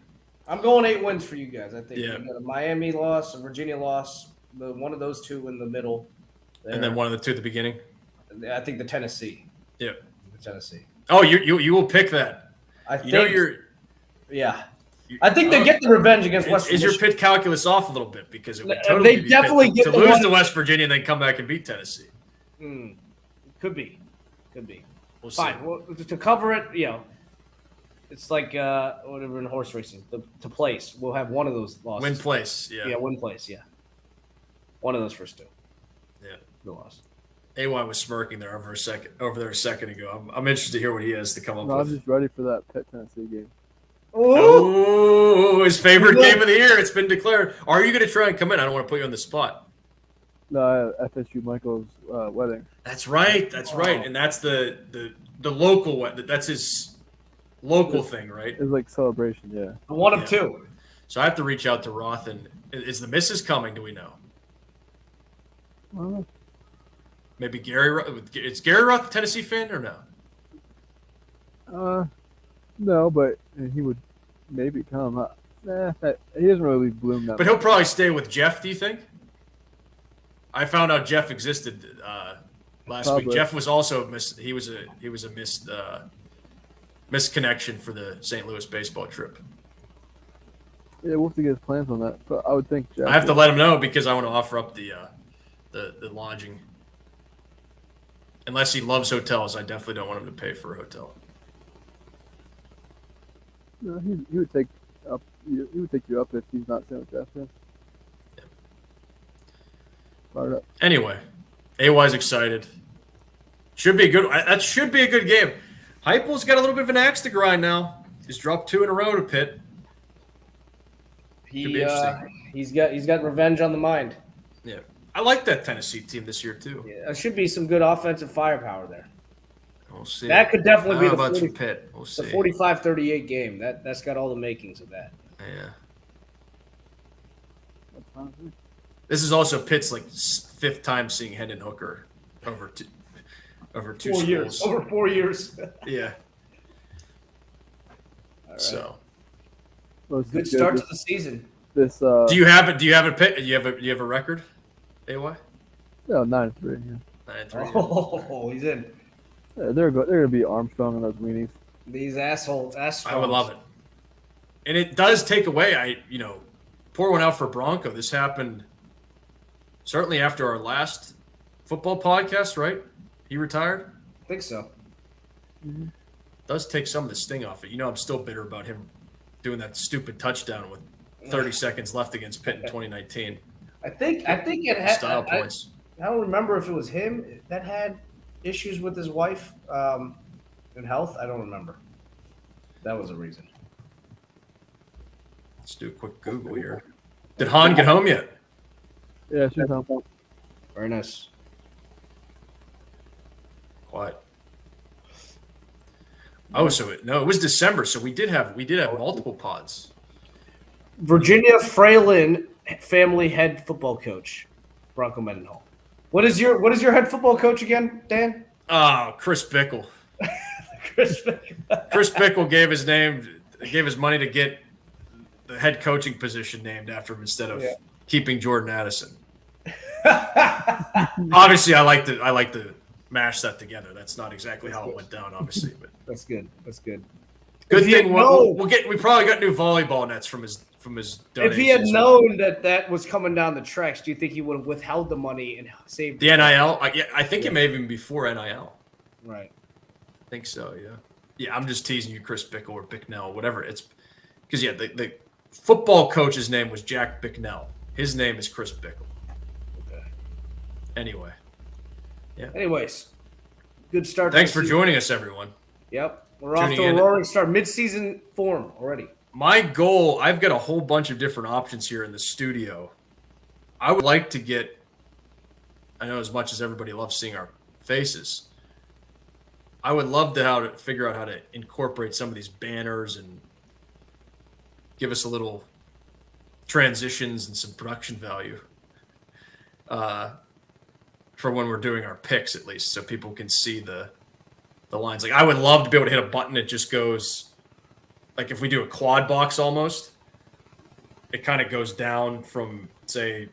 I'm going 8 wins for you guys. I think Yeah. you got a Miami loss, a Virginia loss, one of those two in the middle. and then one of the two at the beginning. I think the Tennessee. Yeah. The Tennessee. Oh, you will pick that. I think. Yeah. I think they get the revenge against West Is your Virginia. Pit calculus off a little bit because it would They totally be definitely Pitt get to the lose one- to West Virginia and then come back and beat Tennessee. Could be. We'll see. Fine. Well, to cover it, it's like whatever in horse racing. To place, we'll have one of those losses. Win place. Yeah. Yeah, win place. Yeah. One of those first two. Yeah. The loss. AY was smirking there over there a second ago. I'm interested to hear what he has to come up No, I'm with. just ready for that Pitt Tennessee game. Oh, his favorite game of the year. It's been declared. Are you going to try and come in? I don't want to put you on the spot. No, FSU Michael's wedding. That's right. And that's the local one. That's his local thing, right? It's like celebration, yeah. One of Yeah. two. So I have to reach out to Roth. And is the missus coming? Do we know? I don't know. Maybe Gary Roth. Is Gary Roth a Tennessee fan or no? No, but he would maybe come. He doesn't really bloom that But much. he'll probably stay with Jeff. Do you think? I found out Jeff existed last week. Probably. Jeff was also he was a missed connection for the St. Louis baseball trip. Yeah, we'll have to get his plans on that. But I would think Jeff. I have to let him know because I want to offer up the lodging. Unless he loves hotels, I definitely don't want him to pay for a hotel. No, he would take up. He would take you up if he's not staying with Jeff. Yeah. Yeah. Fired up. Anyway, AY's excited. Should be a good. That should be a good game. Heupel's got a little bit of an axe to grind now. He's dropped 2 in a row to Pitt. Could be interesting. He's got revenge on the mind. Yeah, I like that Tennessee team this year too. Yeah, there should be some good offensive firepower there. We'll see. That could definitely be How the about 40 for Pitt? We'll see. the 45-38 game. That's got all the makings of that. Yeah. That's fine. This is also Pitt's like 5th time seeing Hendon Hooker over two 4 schools. years. Over 4 years. Yeah. All right. So, Well, it's Good just start to the season. This do you have a Pitt? Do you have a record? AY? no 9-3. Yeah. 9-3. Oh, he's in. Yeah, they're gonna be Armstrong on those weenies. These assholes. I would love it. And it does take away. Pour one out for Bronco. This happened certainly after our last football podcast, right? He retired. I think so. Does take some of the sting off it. I'm still bitter about him doing that stupid touchdown with 30 seconds left against Pitt in 2019. I think it had Style points. I don't remember if it was him that had issues with his wife and health. I don't remember. That was a reason. Let's do a quick Google here. Did Han get home yet? Yeah, she's on. Very nice. Quiet. Oh, it was December, so we did have multiple pods. Virginia Fralin, family head football coach, Bronco Mendenhall. What is your head football coach again, Dan? Oh, Chris Bickle. Chris. Chris Bickle gave his money to get the head coaching position named after him instead of keeping Jordan Addison. Obviously, I like to mash that together. That's not exactly how it went down, obviously, but That's good. That's good. good If he had thing known- we probably got new volleyball nets from his If he had donations. known that was coming down the tracks, do you think he would have withheld the money and saved The NIL, I think it may have been before NIL. Right. I think so, yeah. Yeah, I'm just teasing you, Chris Bickle or Bicknell, whatever. It's because the football coach's name was Jack Bicknell. His name is Chris Bickle. Okay. Anyway, Anyways, good start. thanks to for the season. joining us, everyone. Yep, we're off Tuning to a in. roaring start. Mid-season form already. My goal, I've got a whole bunch of different options here in the studio. I would like to get, I know as much as everybody loves seeing our faces, I would love to figure out how to incorporate some of these banners and give us a little transitions and some production value for when we're doing our picks, at least, so people can see the lines. Like, I would love to be able to hit a button that just goes, like if we do a quad box almost, it kind of goes down from, say,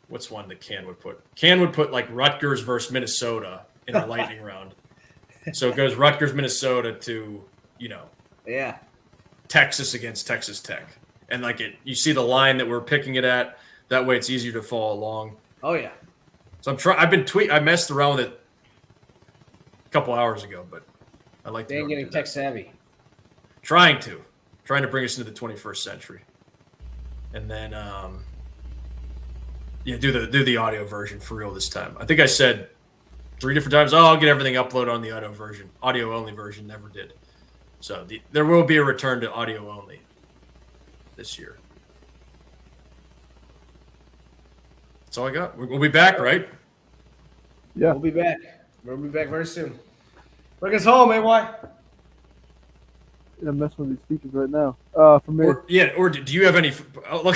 what's one that Can would put? Can would put like Rutgers versus Minnesota in a lightning round. So it goes Rutgers, Minnesota to, Yeah. Texas against Texas Tech. And you see the line that we're picking it at. That way it's easier to follow along. Oh yeah. So I messed around with it a couple hours ago, but I like to Dan know getting to do tech that. savvy. Trying to bring us into the 21st century. And then do the audio version for real this time. I think I said 3 different times, I'll get everything uploaded on the audio only version, never did. So there will be a return to audio only this year. That's all I got. We'll be back, right? Yeah. We'll be back. We'll be back very soon. Bring us home, AY. I'm messing with these speakers right now. For me, Or do you have any? Oh, look.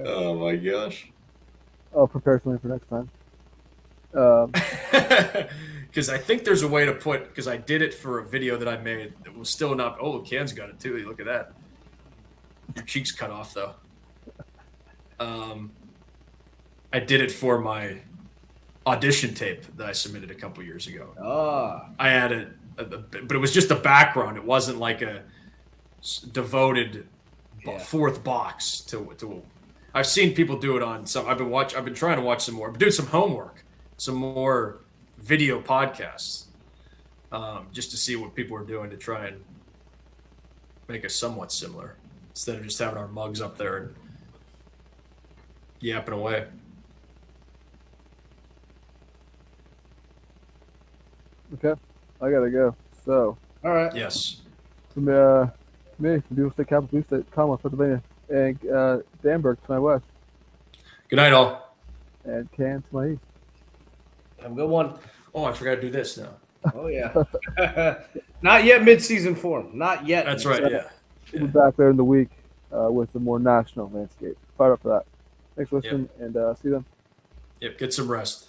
Oh my gosh. I'll prepare something for next time. because I think there's a way to put, because I did it for a video that I made that was still not. Oh, Ken's got it too. Look at that. Your cheeks cut off though. I did it for my audition tape that I submitted a couple years ago. I added, but it was just a background. It wasn't like a devoted fourth box to. I've seen people do it on some. I've been trying to watch some more. But doing some homework, some more video podcasts, just to see what people are doing to try and make us somewhat similar instead of just having our mugs up there and yapping away. Okay, I gotta go. So, All right. Yes. from me, from Beautiful State Capital, Blue State, Commonwealth, Pennsylvania, and Danberg to my west, Good night, all. and Can to my east. Have a good one. Oh, I forgot to do this now. Oh yeah. Not yet mid-season form. Not yet. That's right. Yeah. We'll be back later in the week with a more national landscape. Fired up for that. Thanks for listening, and see you then. Yep. Get some rest.